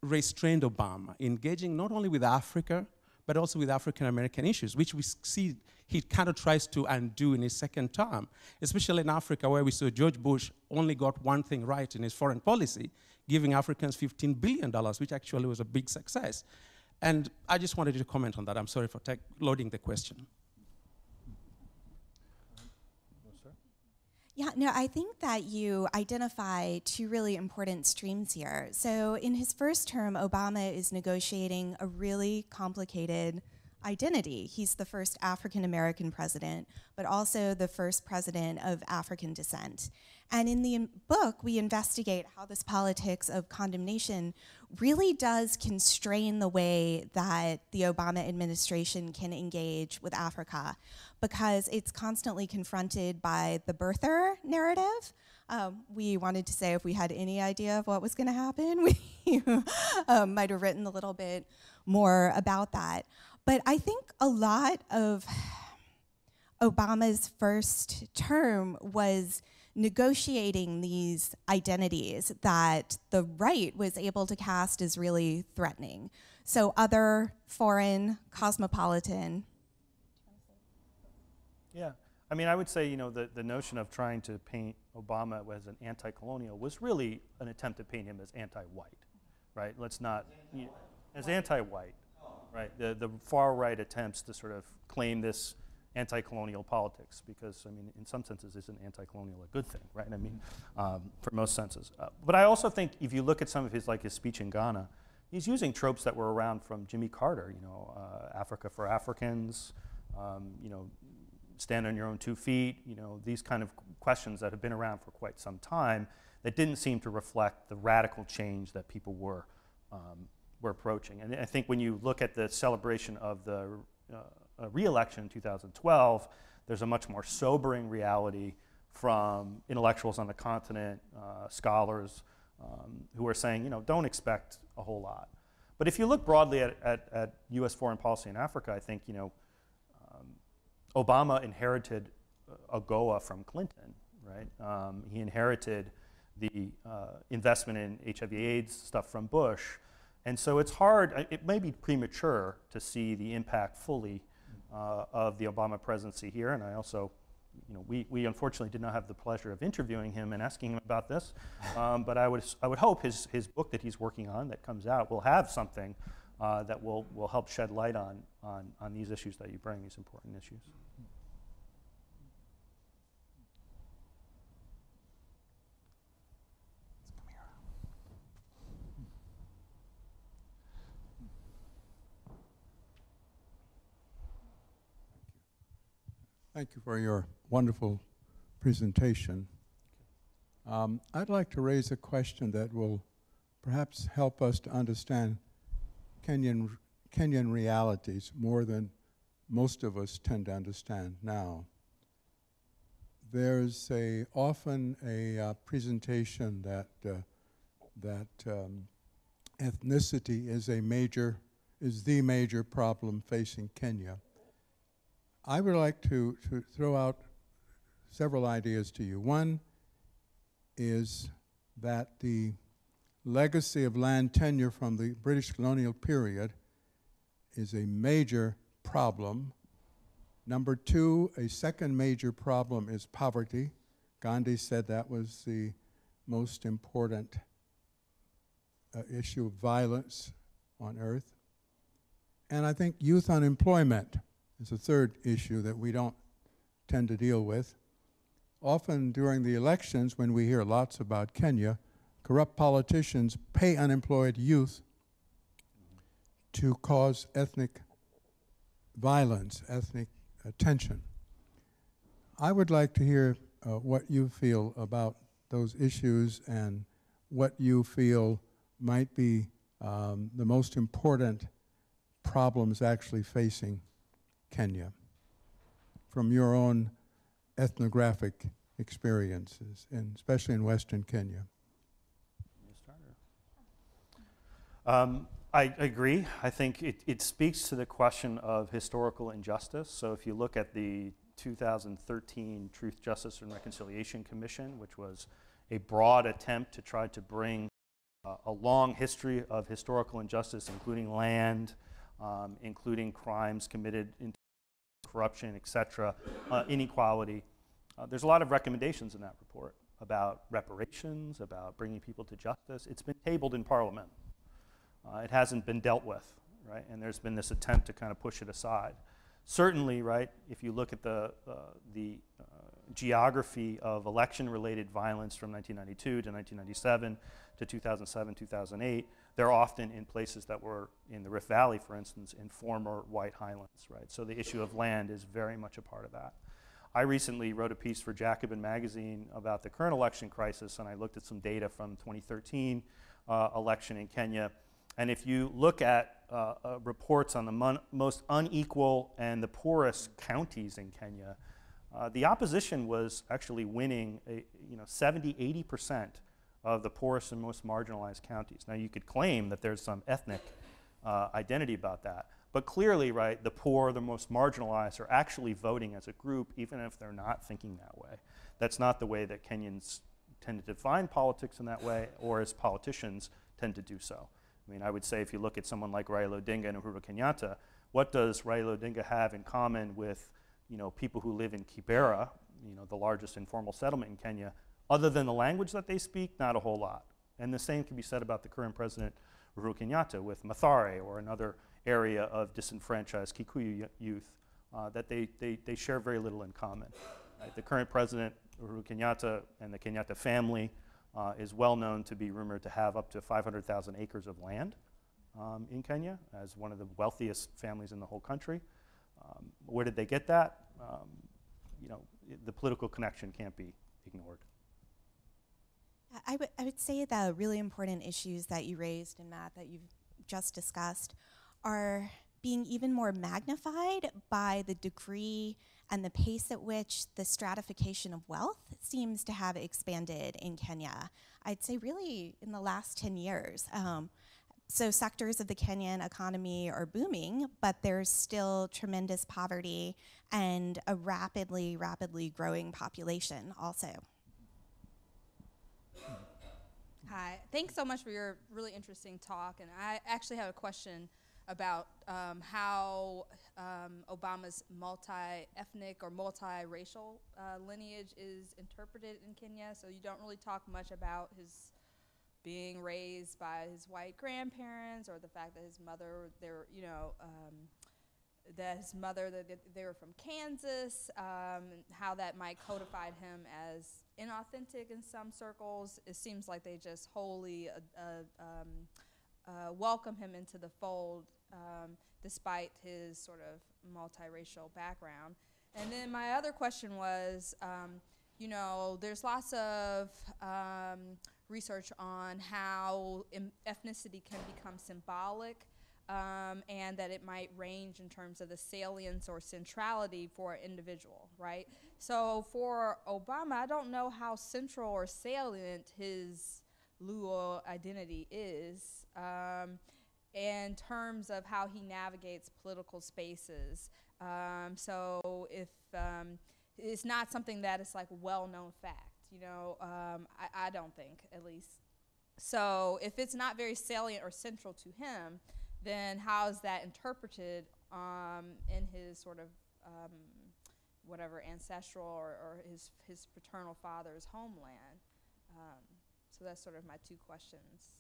restrained Obama engaging not only with Africa, but also with African-American issues, which we see he kind of tries to undo in his second term, especially in Africa, where we saw George Bush only got one thing right in his foreign policy, giving Africans $15 billion, which actually was a big success. And I just wanted you to comment on that. I'm sorry for loading the question. Yeah, no, I think that you identify two really important streams here. So in his first term, Obama is negotiating a really complicated identity. He's the first African American president, but also the first president of African descent. And in the book, we investigate how this politics of condemnation really does constrain the way that the Obama administration can engage with Africa, because it's constantly confronted by the birther narrative. We wanted to say if we had any idea of what was going to happen, we might have written a little bit more about that. But I think a lot of Obama's first term was negotiating these identities that the right was able to cast as really threatening. So other, foreign, cosmopolitan. Yeah. I mean, I would say, you know, the notion of trying to paint Obama as an anti-colonial was really an attempt to paint him as anti-white, right? Let's not, as anti-white, right? The far-right attempts to sort of claim this anti-colonial politics, because, I mean, in some senses, isn't anti-colonial a good thing, right? I mean, for most senses. But I also think if you look at some of his, like his speech in Ghana, he's using tropes that were around from Jimmy Carter, you know, Africa for Africans, you know, stand on your own 2 feet, you know, these kind of questions that have been around for quite some time that didn't seem to reflect the radical change that people were approaching. And I think when you look at the celebration of the re-election in 2012, there's a much more sobering reality from intellectuals on the continent, scholars, who are saying, you know, don't expect a whole lot. But if you look broadly at U.S. foreign policy in Africa, I think, you know, Obama inherited AGOA from Clinton, right? He inherited the investment in HIV/AIDS stuff from Bush. And so it's hard, it may be premature to see the impact fully of the Obama presidency here. And I also, you know, we unfortunately did not have the pleasure of interviewing him and asking him about this. But I would hope his book that he's working on that comes out will have something that will help shed light on these issues that you bring, these important issues. Thank you for your wonderful presentation. I'd like to raise a question that will perhaps help us to understand Kenyan realities more than most of us tend to understand now. There's often a presentation that ethnicity is the major problem facing Kenya. I would like to throw out several ideas to you. One is that the legacy of land tenure from the British colonial period is a major problem. Number two, a second major problem is poverty. Gandhi said that was the most important issue of violence on earth. And I think youth unemployment is a third issue that we don't tend to deal with. Often during the elections, when we hear lots about Kenya, corrupt politicians pay unemployed youth to cause ethnic violence, ethnic tension. I would like to hear what you feel about those issues and what you feel might be the most important problems actually facing Kenya from your own ethnographic experiences, and especially in Western Kenya. I agree. I think it speaks to the question of historical injustice. So if you look at the 2013 Truth, Justice, and Reconciliation Commission, which was a broad attempt to try to bring a long history of historical injustice, including land, including crimes committed in corruption, et cetera, inequality. There's a lot of recommendations in that report about reparations, about bringing people to justice. It's been tabled in Parliament. It hasn't been dealt with, right? And there's been this attempt to kind of push it aside. Certainly, right, if you look at the geography of election-related violence from 1992 to 1997 to 2007, 2008, they're often in places that were in the Rift Valley, for instance, in former white highlands, right? So the issue of land is very much a part of that. I recently wrote a piece for Jacobin magazine about the current election crisis, and I looked at some data from 2013 election in Kenya. And if you look at reports on the most unequal and the poorest counties in Kenya, the opposition was actually winning 70, 80% of the poorest and most marginalized counties. Now you could claim that there's some ethnic identity about that, but clearly, right, the poor, the most marginalized are actually voting as a group, even if they're not thinking that way. That's not the way that Kenyans tend to define politics in that way, or as politicians tend to do so. I mean, I would say if you look at someone like Raila Odinga and Uhuru Kenyatta, what does Raila Odinga have in common with, people who live in Kibera, the largest informal settlement in Kenya, other than the language that they speak? Not a whole lot. And the same can be said about the current president, Uhuru Kenyatta, with Mathare or another area of disenfranchised Kikuyu youth, that they share very little in common. Right? The current president, Uhuru Kenyatta, and the Kenyatta family is well known to be rumored to have up to 500,000 acres of land in Kenya, as one of the wealthiest families in the whole country. Where did they get that? The political connection can't be ignored. I would say the really important issues that you raised, and Matt, that you've just discussed, are being even more magnified by the degree and the pace at which the stratification of wealth seems to have expanded in Kenya. I'd say really in the last 10 years. So sectors of the Kenyan economy are booming, but there's still tremendous poverty and a rapidly growing population also. Hi, thanks so much for your really interesting talk. And I actually have a question about how Obama's multi-ethnic or multiracial lineage is interpreted in Kenya. So you don't really talk much about his being raised by his white grandparents, or the fact that his mother, they were from Kansas, and how that might codify him as inauthentic in some circles. It seems like they just wholly welcome him into the fold, despite his sort of multiracial background. And then my other question was, there's lots of research on how ethnicity can become symbolic, and that it might range in terms of the salience or centrality for an individual, right? So for Obama, I don't know how central or salient his Luo identity is in terms of how he navigates political spaces. So if it's not something that is like a well-known fact, I don't think, at least. So if it's not very salient or central to him, then how is that interpreted in his sort of whatever ancestral or his paternal father's homeland? So that's sort of my two questions.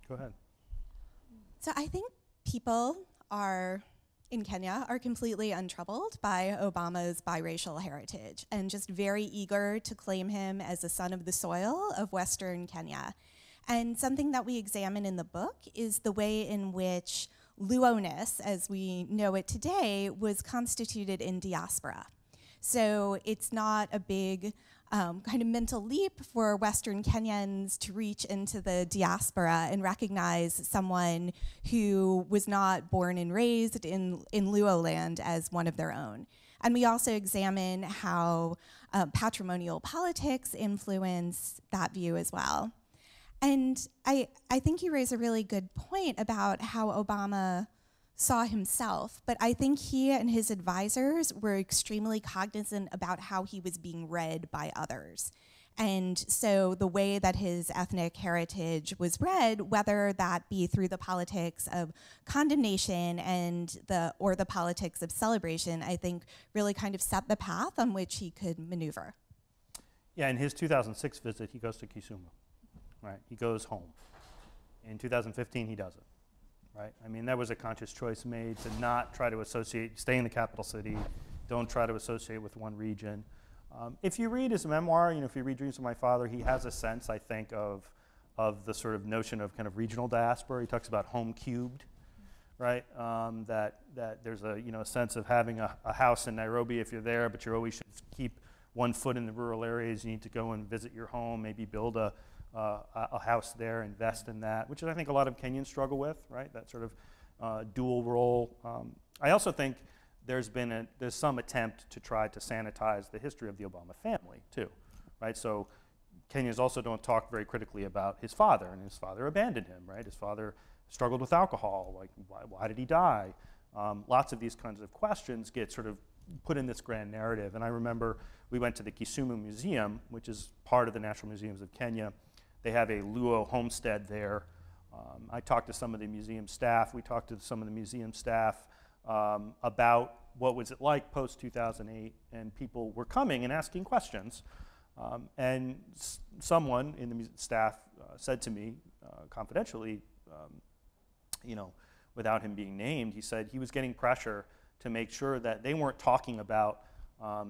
Go ahead. So I think people in Kenya are completely untroubled by Obama's biracial heritage and just very eager to claim him as a son of the soil of Western Kenya. And something that we examine in the book is the way in which Luo-ness, as we know it today, was constituted in diaspora. So it's not a big kind of mental leap for Western Kenyans to reach into the diaspora and recognize someone who was not born and raised in Luo land as one of their own. And we also examine how patrimonial politics influence that view as well. And I think you raise a really good point about how Obama saw himself, but I think he and his advisors were extremely cognizant about how he was being read by others. And so the way that his ethnic heritage was read, whether that be through the politics of condemnation or the politics of celebration, I think really kind of set the path on which he could maneuver. Yeah, in his 2006 visit, he goes to Kisumu, right? He goes home. In 2015, he doesn't. Right? I mean, that was a conscious choice made to not try to stay in the capital city, don't try to associate with one region. If you read his memoir, if you read Dreams of My Father, he has a sense, I think, of the sort of notion of kind of regional diaspora. He talks about home cubed, right? That there's a sense of having a house in Nairobi if you're there, but you always should keep one foot in the rural areas. You need to go and visit your home, maybe build a house there, invest in that, which I think a lot of Kenyans struggle with, right? That sort of dual role. I also think there's some attempt to try to sanitize the history of the Obama family too, right? So Kenyans also don't talk very critically about his father, and his father abandoned him, right? His father struggled with alcohol, like why did he die? Lots of these kinds of questions get sort of put in this grand narrative. And I remember we went to the Kisumu Museum, which is part of the National Museums of Kenya. They have a Luo homestead there. I talked to some of the museum staff. We talked to some of the museum staff about what was it like post-2008, and people were coming and asking questions. And someone in the staff said to me, confidentially, without him being named, he said he was getting pressure to make sure that they weren't talking about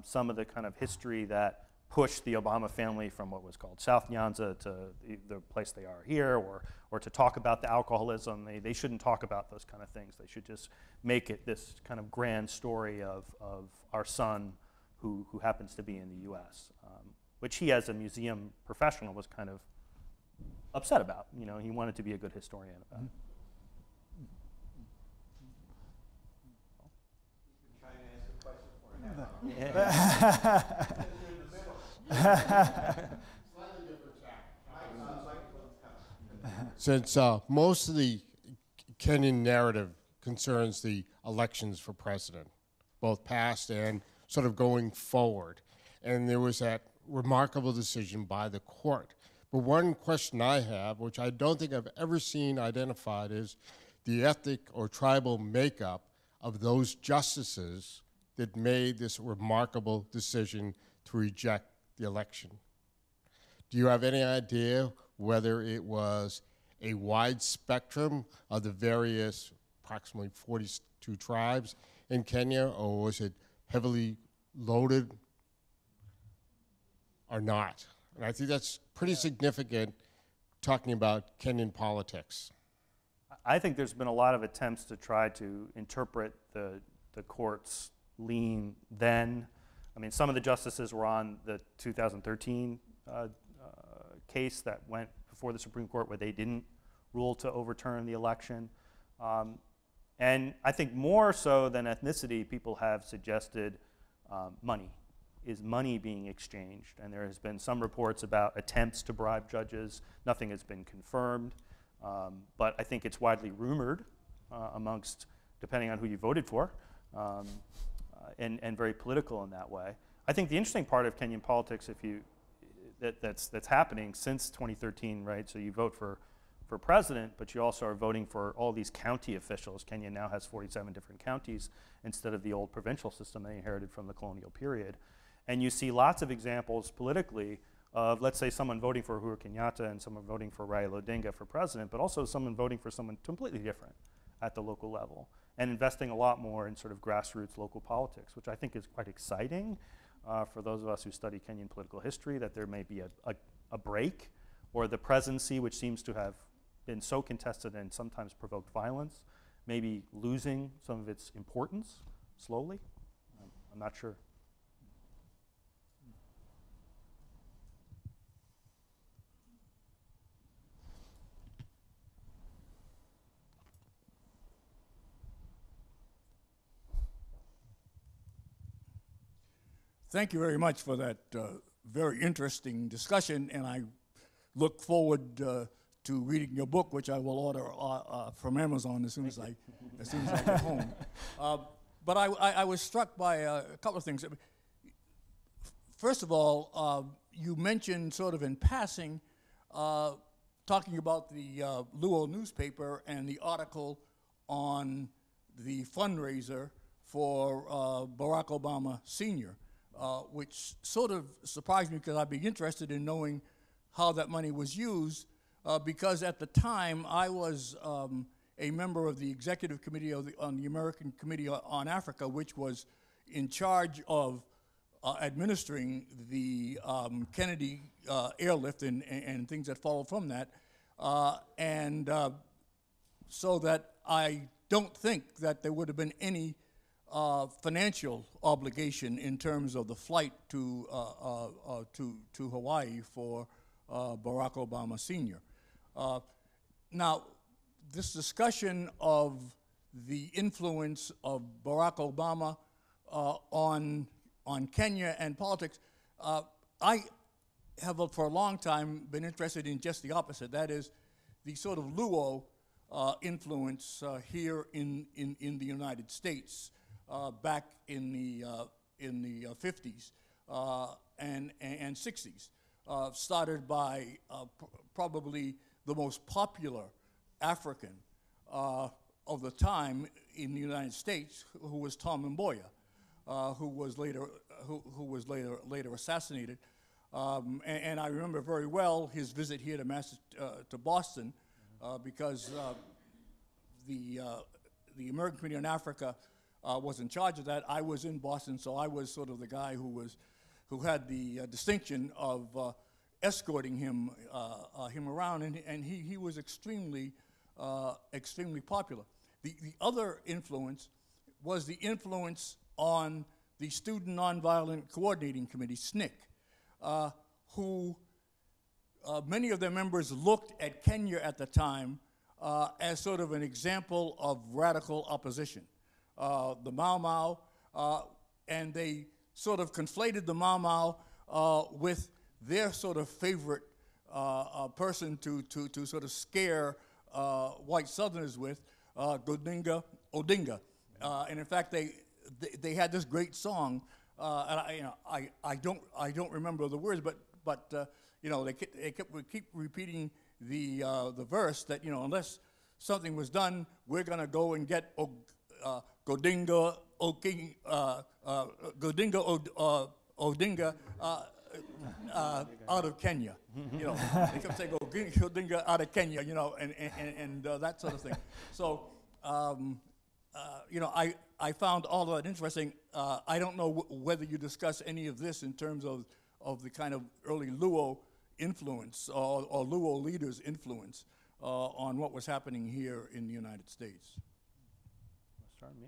some of the kind of history that pushed the Obama family from what was called South Nyanza to the place they are here, or to talk about the alcoholism. They shouldn't talk about those kind of things. They should just make it this kind of grand story of our son who happens to be in the U.S., which he, as a museum professional, was kind of upset about. He wanted to be a good historian about it. Since most of the Kenyan narrative concerns the elections for president, both past and sort of going forward, and there was that remarkable decision by the court. But one question I have, which I don't think I've ever seen identified, is the ethnic or tribal makeup of those justices that made this remarkable decision to reject the election. Do you have any idea whether it was a wide spectrum of the various approximately 42 tribes in Kenya, or was it heavily loaded or not? And I think that's pretty significant talking about Kenyan politics. I think there's been a lot of attempts to try to interpret the court's lean then. I mean, some of the justices were on the 2013 case that went before the Supreme Court where they didn't rule to overturn the election. And I think more so than ethnicity, people have suggested money. Is money being exchanged? And there has been some reports about attempts to bribe judges. Nothing has been confirmed. But I think it's widely rumored amongst, depending on who you voted for, and very political in that way. I think the interesting part of Kenyan politics, that's happening since 2013, right? So you vote for president, but you also are voting for all these county officials. Kenya now has 47 different counties instead of the old provincial system they inherited from the colonial period. And you see lots of examples politically of, let's say, someone voting for Uhuru Kenyatta and someone voting for Raila Odinga for president, but also someone voting for someone completely different at the local level, and investing a lot more in sort of grassroots local politics, which I think is quite exciting for those of us who study Kenyan political history, that there may be a break, or the presidency, which seems to have been so contested and sometimes provoked violence, maybe losing some of its importance slowly. I'm not sure. Thank you very much for that very interesting discussion, and I look forward to reading your book, which I will order from Amazon as soon as I get home. But I was struck by a couple of things. First of all, you mentioned sort of in passing, talking about the Luo newspaper and the article on the fundraiser for Barack Obama Sr., which sort of surprised me because I'd be interested in knowing how that money was used, because at the time I was a member of the executive committee on the American Committee on Africa, which was in charge of administering the Kennedy airlift and things that followed from that. So that I don't think that there would have been any financial obligation in terms of the flight to Hawaii for Barack Obama Sr. Now, this discussion of the influence of Barack Obama on Kenya and politics, I have for a long time been interested in just the opposite. That is, the sort of Luo influence here in the United States back in the 50s and 60s, started by probably the most popular African of the time in the United States, who was Tom Mboya, who was later assassinated. And I remember very well his visit here to Boston, because the American Committee on Africa was in charge of that. I was in Boston, so I was sort of the guy who had the distinction of escorting him around, and he was extremely popular. The other influence was the influence on the Student Nonviolent Coordinating Committee, SNCC, who many of their members looked at Kenya at the time as sort of an example of radical opposition. The Mau Mau, and they sort of conflated the Mau Mau with their sort of favorite person to sort of scare white Southerners with, Odinga. And in fact, they had this great song, and I don't remember the words, but they keep repeating the verse that, unless something was done, we're gonna go and get Odinga out of Kenya. They kept saying Odinga out of Kenya, and that sort of thing. So, I found all of that interesting. I don't know whether you discuss any of this in terms of the kind of early Luo influence or Luo leaders' influence on what was happening here in the United States. Start me.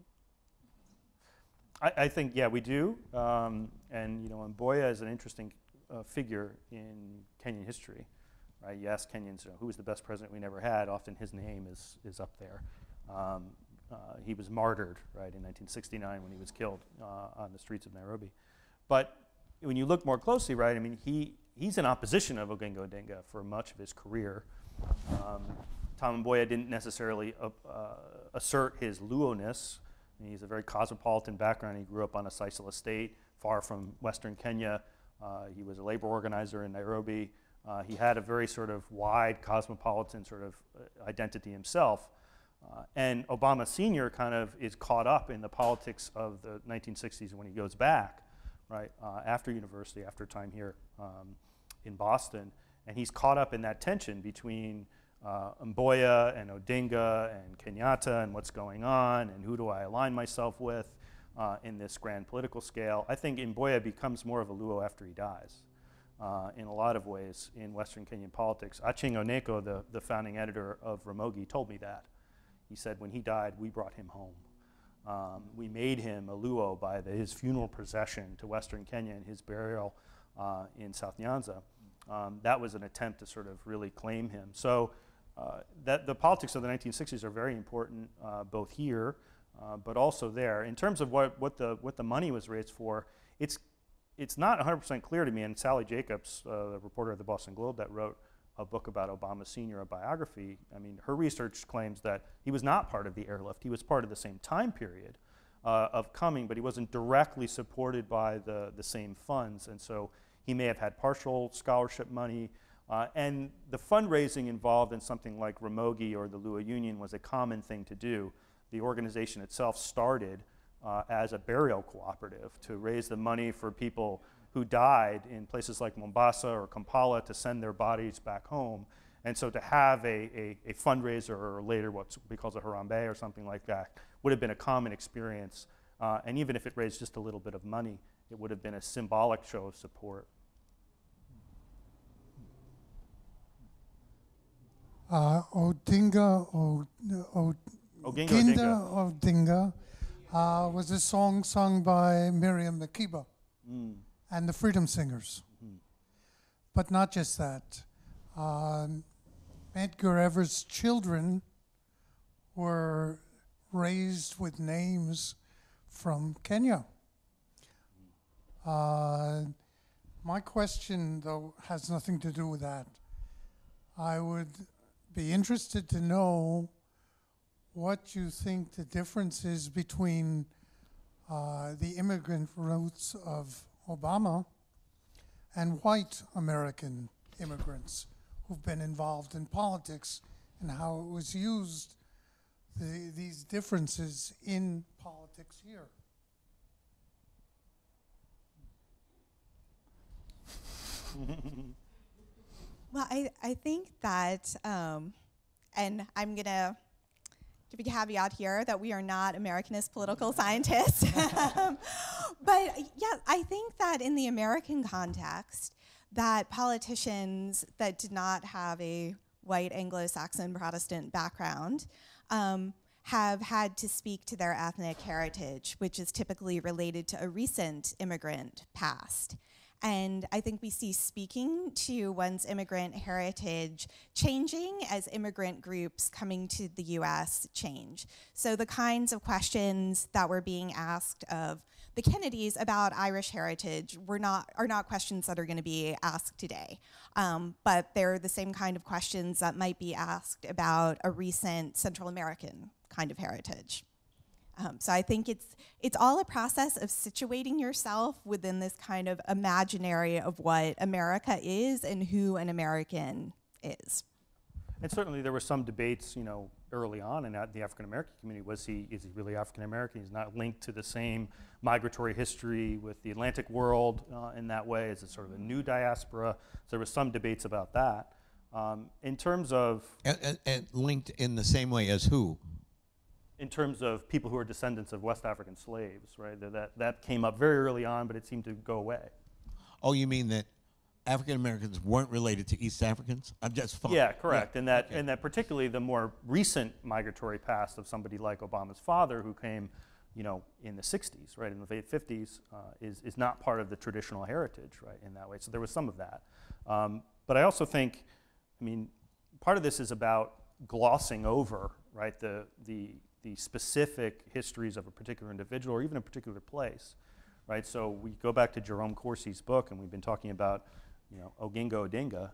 I think, yeah, we do. And Mboya is an interesting figure in Kenyan history. Right? You ask Kenyans, who was the best president we never had? Often his name is up there. He was martyred, right, in 1969 when he was killed on the streets of Nairobi. But when you look more closely, right, I mean, he's in opposition of Oginga Odinga for much of his career. Tom Mboya didn't necessarily assert his Luo-ness. I mean, he's a very cosmopolitan background. He grew up on a Sisal estate far from Western Kenya. He was a labor organizer in Nairobi. He had a very sort of wide cosmopolitan sort of identity himself. And Obama Sr. kind of is caught up in the politics of the 1960s when he goes back, right, after university, after time here in Boston. And he's caught up in that tension between Mboya and Odinga and Kenyatta and what's going on and who do I align myself with in this grand political scale. I think Mboya becomes more of a Luo after he dies in a lot of ways in Western Kenyan politics. Aching Oneko, the founding editor of Ramogi, told me that. He said when he died, we brought him home. We made him a Luo by his funeral procession to Western Kenya and his burial in South Nyanza. That was an attempt to sort of really claim him. So the politics of the 1960s are very important, both here, but also there. In terms of what the money was raised for, it's not 100% clear to me, and Sally Jacobs, the reporter of the Boston Globe that wrote a book about Obama Sr., a biography, I mean, her research claims that he was not part of the airlift. He was part of the same time period of coming, but he wasn't directly supported by the same funds, and so he may have had partial scholarship money, and the fundraising involved in something like Ramogi or the Lua Union was a common thing to do. The organization itself started as a burial cooperative to raise the money for people who died in places like Mombasa or Kampala to send their bodies back home. And so to have a fundraiser, or later what we call a Harambee or something like that, would have been a common experience. And even if it raised just a little bit of money, it would have been a symbolic show of support. Odinga Oginga Odinga was a song sung by Miriam Makeba and the Freedom Singers. But not just that. Edgar Everett's children were raised with names from Kenya. My question, though, has nothing to do with that. I would be interested to know what you think the difference is between the immigrant roots of Obama and white American immigrants who've been involved in politics, and how it was used, these differences in politics here. Well, I think that, and I'm going to give a caveat here that we are not Americanist political scientists. But yeah, I think that in the American context, that politicians that did not have a white Anglo-Saxon Protestant background have had to speak to their ethnic heritage, which is typically related to a recent immigrant past. And I think we see speaking to one's immigrant heritage changing as immigrant groups coming to the US change. So the kinds of questions that were being asked of the Kennedys about Irish heritage are not questions that are going to be asked today. But they're the same kind of questions that might be asked about a recent Central American kind of heritage. So I think it's all a process of situating yourself within this kind of imaginary of what America is and who an American is. And certainly there were some debates, early on in the African American community. Is he really African American? He's not linked to the same migratory history with the Atlantic world in that way. Is it sort of a new diaspora? So there were some debates about that. In terms of and linked in the same way as who? In terms of people who are descendants of West African slaves, right? That came up very early on, but it seemed to go away. Oh, you mean that African Americans weren't related to East Africans? I'm just following. Yeah, correct. Yeah. And that particularly the more recent migratory past of somebody like Obama's father, who came, in the 60s, right, in the 50s, is not part of the traditional heritage, right, in that way. So there was some of that. But I also think, part of this is about glossing over, right, the specific histories of a particular individual or even a particular place, right? So we go back to Jerome Corsi's book, and we've been talking about, Oginga Odinga.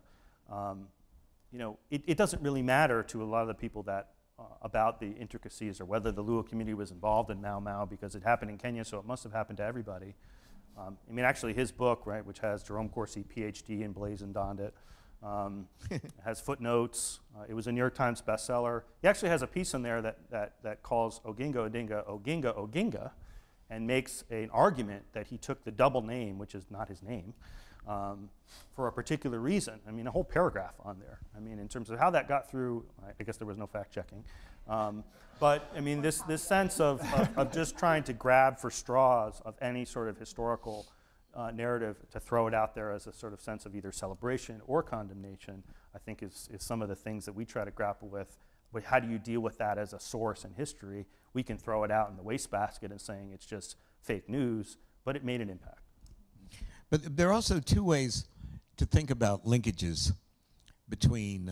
It doesn't really matter to a lot of the people that about the intricacies or whether the Luo community was involved in Mau Mau, because it happened in Kenya, so it must have happened to everybody. Actually, his book, right, which has Jerome Corsi, PhD, emblazoned on it, has footnotes. It was a New York Times bestseller. He actually has a piece in there that calls Oginga Odinga Oginga Oginga, and makes an argument that he took the double name, which is not his name, for a particular reason. A whole paragraph on there. In terms of how that got through, I guess there was no fact checking. But this sense of just trying to grab for straws of any sort of historical narrative to throw it out there as a sort of sense of either celebration or condemnation, I think is some of the things that we try to grapple with. But how do you deal with that as a source in history? We can throw it out in the wastebasket and saying it's just fake news, but it made an impact. But there are also two ways to think about linkages between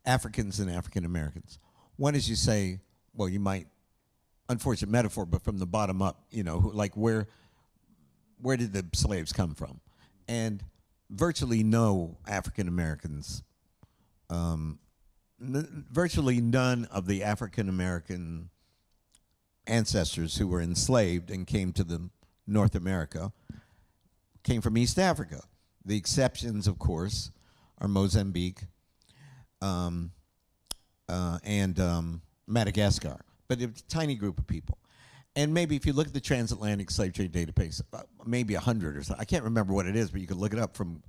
Africans and African Americans. One is you say, well, you might, unfortunate metaphor, but from the bottom up, like where did the slaves come from? And virtually no African Americans, virtually none of the African American ancestors who were enslaved and came to North America came from East Africa. The exceptions, of course, are Mozambique and Madagascar, but it's a tiny group of people. And maybe if you look at the transatlantic slave trade database, maybe 100 or so. I can't remember what it is, but you can look it up from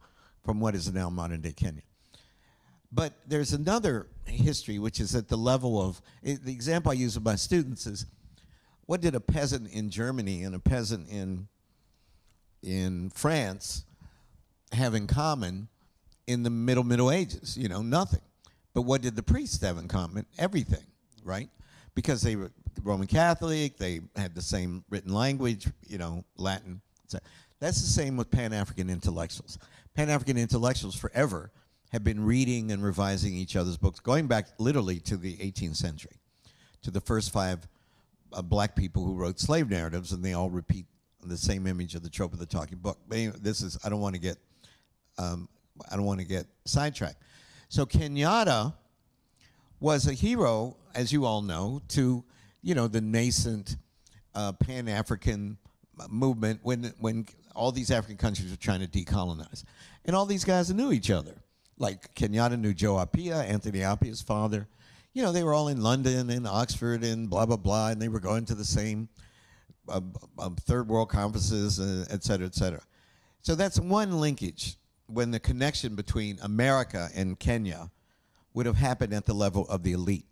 what is now modern-day Kenya. But there's another history, which is at the level of, the example I use with my students is, what did a peasant in Germany and a peasant in in France have in common in the Middle Ages? You know, nothing. But what did the priests have in common? Everything, right? Because they were Roman Catholic, they had the same written language, you know, Latin. So that's the same with Pan-African intellectuals. Pan-African intellectuals forever have been reading and revising each other's books, going back literally to the 18th century, to the first 5 black people who wrote slave narratives, and they all repeat the same image of the trope of the talking book. But anyway, this is, I don't want to get sidetracked. So Kenyatta was a hero, as you all know, to, you know, the nascent Pan-African movement when all these African countries were trying to decolonize. And all these guys knew each other. Like Kenyatta knew Joe Appiah, Anthony Appiah's father. You know, they were all in London and Oxford and blah, blah, blah, and they were going to the same third world conferences, et cetera, et cetera. So that's one linkage when the connection between America and Kenya would have happened at the level of the elite.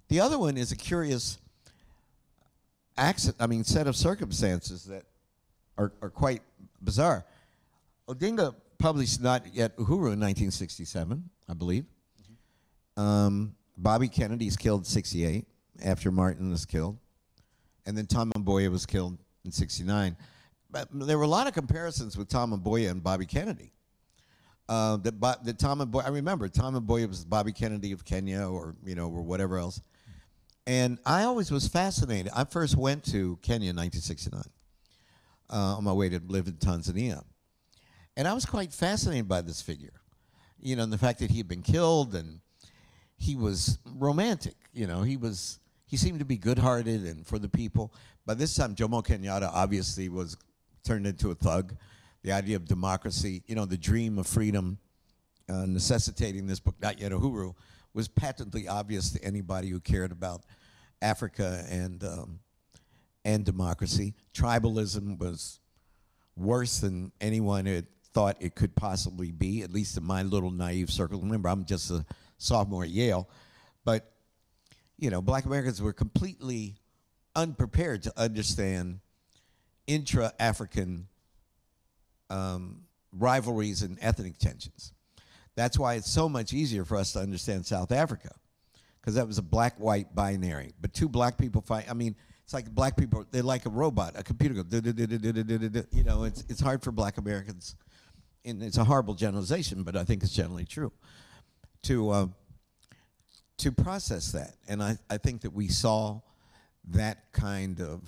The other one is a curious set of circumstances that are quite bizarre. Odinga published Not Yet Uhuru in 1967, I believe. Bobby Kennedy is killed in 68 after Martin was killed. And then Tom Mboya was killed in 69. But there were a lot of comparisons with Tom Mboya and Bobby Kennedy. I remember Tom Mboya was Bobby Kennedy of Kenya, or whatever else. And I always was fascinated. I first went to Kenya in 1969 on my way to live in Tanzania. And I was quite fascinated by this figure, you know, and the fact that he had been killed, and he was romantic, you know, he seemed to be good-hearted and for the people. By this time, Jomo Kenyatta obviously was turned into a thug. The idea of democracy, you know, the dream of freedom necessitating this book, Not Yet Uhuru, was patently obvious to anybody who cared about Africa and democracy. Tribalism was worse than anyone had thought it could possibly be, at least in my little naive circle. Remember, I'm just a sophomore at Yale. But, you know, black Americans were completely unprepared to understand intra-African rivalries and ethnic tensions. That's why it's so much easier for us to understand South Africa, because that was a black-white binary. But two black people fight. I mean, it's like black people, they're like a robot, a computer goes, you know, it's hard for black Americans, and it's a horrible generalization, but I think it's generally true, to process that. And I think that we saw that kind of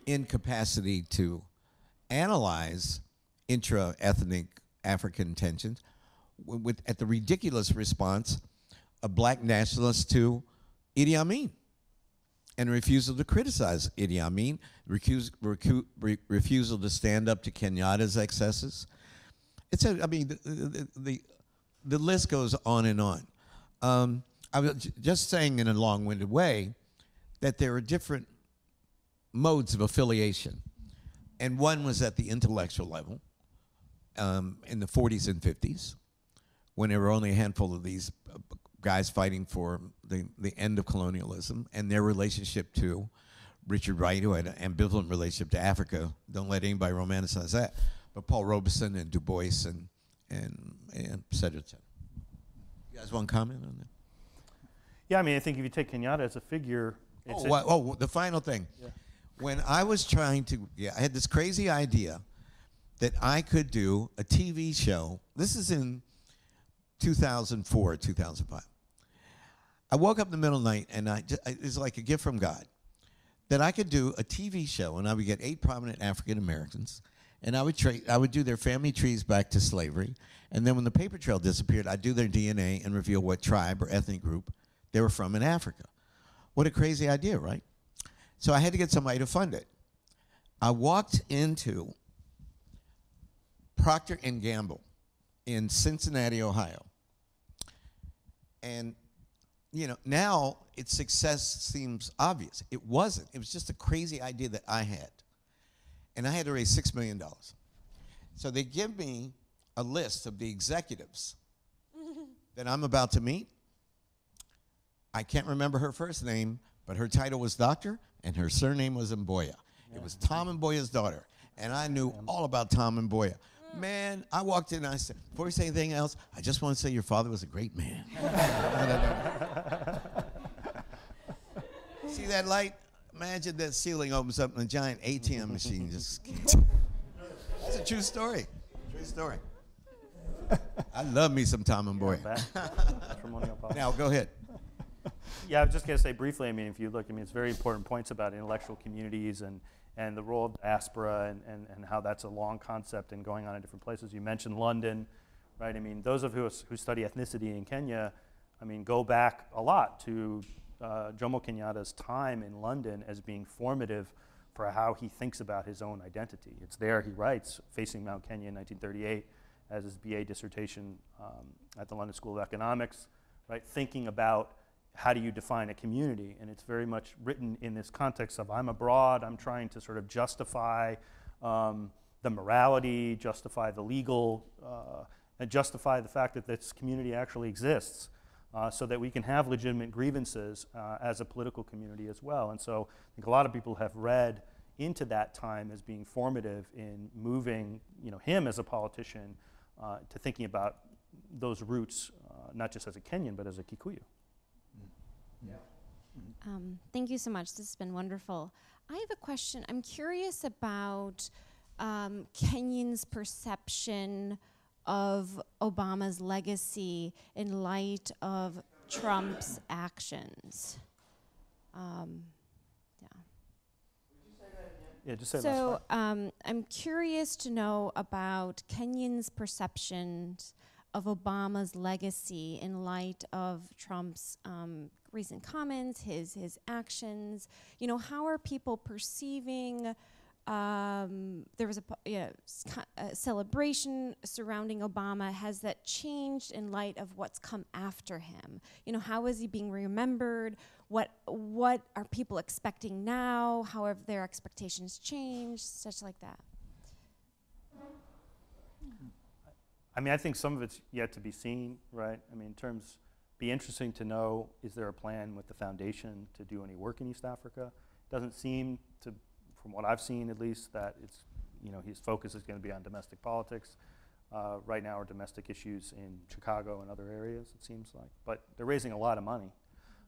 incapacity to analyze intra-ethnic African tensions at the ridiculous response of black nationalists to Idi Amin, and refusal to criticize Idi Amin, refusal to stand up to Kenyatta's excesses. The list goes on and on. I was just saying in a long-winded way that there are different modes of affiliation, and one was at the intellectual level in the 40s and 50s, when there were only a handful of these guys fighting for the end of colonialism and their relationship to Richard Wright, who had an ambivalent relationship to Africa. Don't let anybody romanticize that. But Paul Robeson and Du Bois and et cetera, et cetera. You guys want to comment on that? Yeah, I mean, I think if you take Kenyatta as a figure, it's the final thing. Yeah. When I was trying to, I had this crazy idea that I could do a TV show. This is in 2004, 2005. I woke up in the middle of the night, and it's like a gift from God, that I could do a TV show, and I would get 8 prominent African Americans, and I would do their family trees back to slavery, and then when the paper trail disappeared, I'd do their DNA and reveal what tribe or ethnic group they were from in Africa. What a crazy idea, right? So I had to get somebody to fund it. I walked into Procter & Gamble in Cincinnati, Ohio. And, you know, now its success seems obvious. It wasn't. It was just a crazy idea that I had. And I had to raise $6 million. So they give me a list of the executives that I'm about to meet. I can't remember her first name, but her title was doctor, and her surname was Mboya. Yeah. It was Tom Mboya's daughter. and I knew all about Tom and Boya. Man, I walked in and I said, before you say anything else, I just want to say your father was a great man. See that light? Imagine that ceiling opens up and a giant ATM machine just... That's a true story. True story. I love me some Tom and Boya. Now, go ahead. Yeah, I was just going to say briefly, I mean, if you look, I mean, it's very important points about intellectual communities and the role of diaspora and how that's a long concept and going on in different places. You mentioned London, right? I mean, those of us who study ethnicity in Kenya, I mean, go back a lot to Jomo Kenyatta's time in London as being formative for how he thinks about his own identity. It's there, he writes, Facing Mount Kenya in 1938 as his BA dissertation at the London School of Economics, right? Thinking about how do you define a community? And it's very much written in this context of I'm abroad, I'm trying to sort of justify the morality, justify the legal, and justify the fact that this community actually exists so that we can have legitimate grievances as a political community as well. And so I think a lot of people have read into that time as being formative in moving him as a politician to thinking about those roots, not just as a Kenyan, but as a Kikuyu. Thank you so much. This has been wonderful. I have a question. I'm curious about Kenyans' perception of Obama's legacy in light of Trump's actions. Yeah, just say that. So I'm curious to know about Kenyans' perceptions of Obama's legacy in light of Trump's recent comments, his actions. How are people perceiving? There was a celebration surrounding Obama. Has that changed in light of what's come after him? How is he being remembered? What are people expecting now? How have their expectations changed? Such like that. I mean, I think some of it's yet to be seen, right? I mean, be interesting to know, is there a plan with the foundation to do any work in East Africa? Doesn't seem to, from what I've seen at least, that it's, his focus is going to be on domestic politics. Right now, are domestic issues in Chicago and other areas, it seems like. But they're raising a lot of money.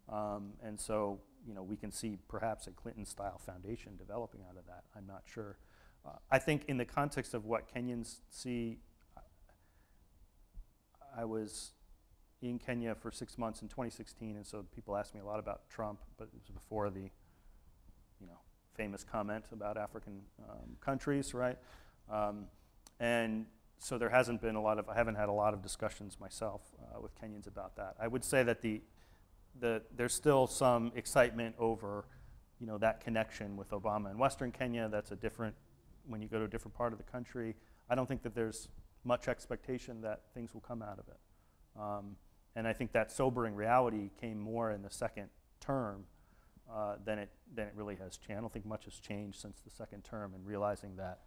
And so, we can see perhaps a Clinton-style foundation developing out of that. I'm not sure. I think in the context of what Kenyans see, I was in Kenya for 6 months in 2016, and so people asked me a lot about Trump, but it was before the, famous comment about African countries, right? And so there hasn't been I haven't had a lot of discussions myself with Kenyans about that. I would say that there's still some excitement over, that connection with Obama in Western Kenya. That's when you go to a different part of the country. I don't think that there's much expectation that things will come out of it. And I think that sobering reality came more in the second term than it really has changed. I don't think much has changed since the second term, and realizing that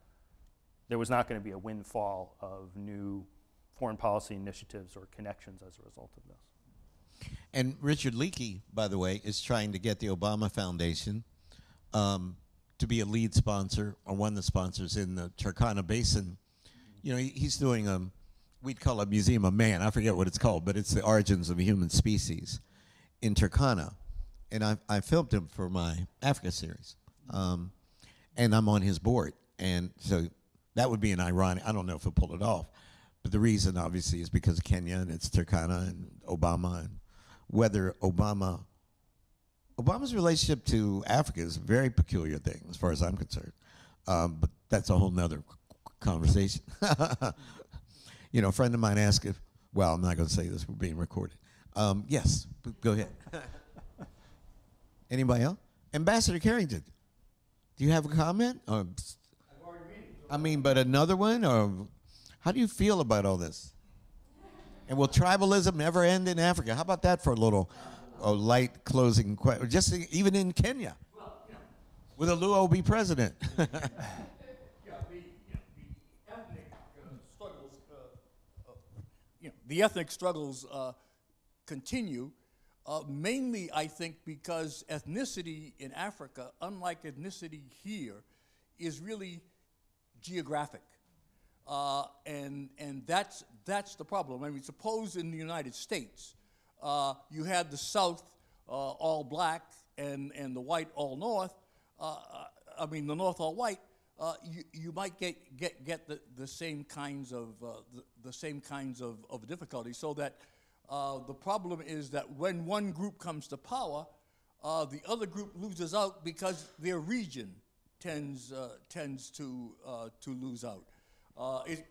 there was not going to be a windfall of new foreign policy initiatives or connections as a result of this. And Richard Leakey, by the way, is trying to get the Obama Foundation to be a lead sponsor, or one of the sponsors in the Turkana Basin. He's doing we'd call it Museum of Man. I forget what it's called, but it's the origins of the human species in Turkana. And I filmed him for my Africa series. And I'm on his board. And so that would be an ironic, I don't know if he'll pull it off, but the reason obviously is because of Kenya and it's Turkana and Obama, and whether Obama's relationship to Africa is a very peculiar thing as far as I'm concerned. But that's a whole nother conversation. A friend of mine asked if, well, I'm not going to say this, we're being recorded. Yes, go ahead. Anybody else? Ambassador Carrington, do you have a comment? But another one? Or how do you feel about all this? And will tribalism ever end in Africa? How about that for a light closing question? Just even in Kenya, will a Luo be president? The ethnic struggles continue, mainly, I think, because ethnicity in Africa, unlike ethnicity here, is really geographic. And that's the problem. I mean, suppose in the United States, you had the South all black and the white all North, the North all white, you might get the same kinds of difficulties. So that the problem is that when one group comes to power, the other group loses out because their region tends to lose out.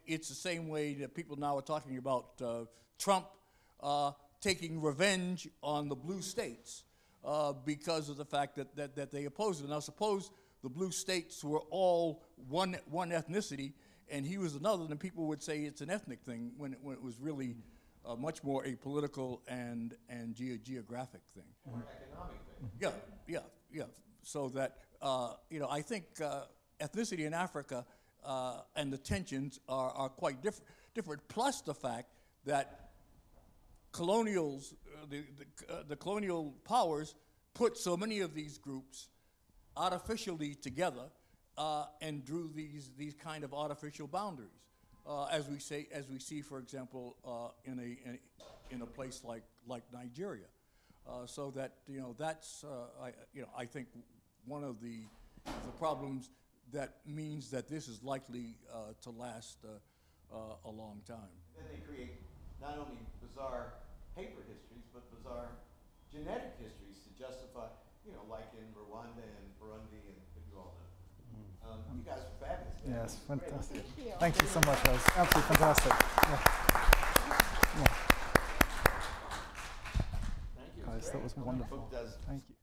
It's the same way that people now are talking about Trump taking revenge on the blue states because of the fact that they oppose it. Now, suppose the blue states were all one ethnicity and he was another, then people would say it's an ethnic thing when it was really much more a political and geographic thing. Or economic thing. Yeah. So that, I think ethnicity in Africa and the tensions are quite different. Plus the fact that colonials, the colonial powers put so many of these groups artificially together and drew these kind of artificial boundaries. As we see, for example, in a place like Nigeria, so that that's I think one of the problems that means that this is likely to last a long time. Then they create not only bizarre paper histories, but bizarre genetic histories to justify, like in Rwanda and Burundi, and you all know. You guys are fabulous. Yes, fantastic. Thank you. Thank you so much, guys. Absolutely fantastic. Yeah. Thank you. Guys, that was wonderful. The book does Thank you.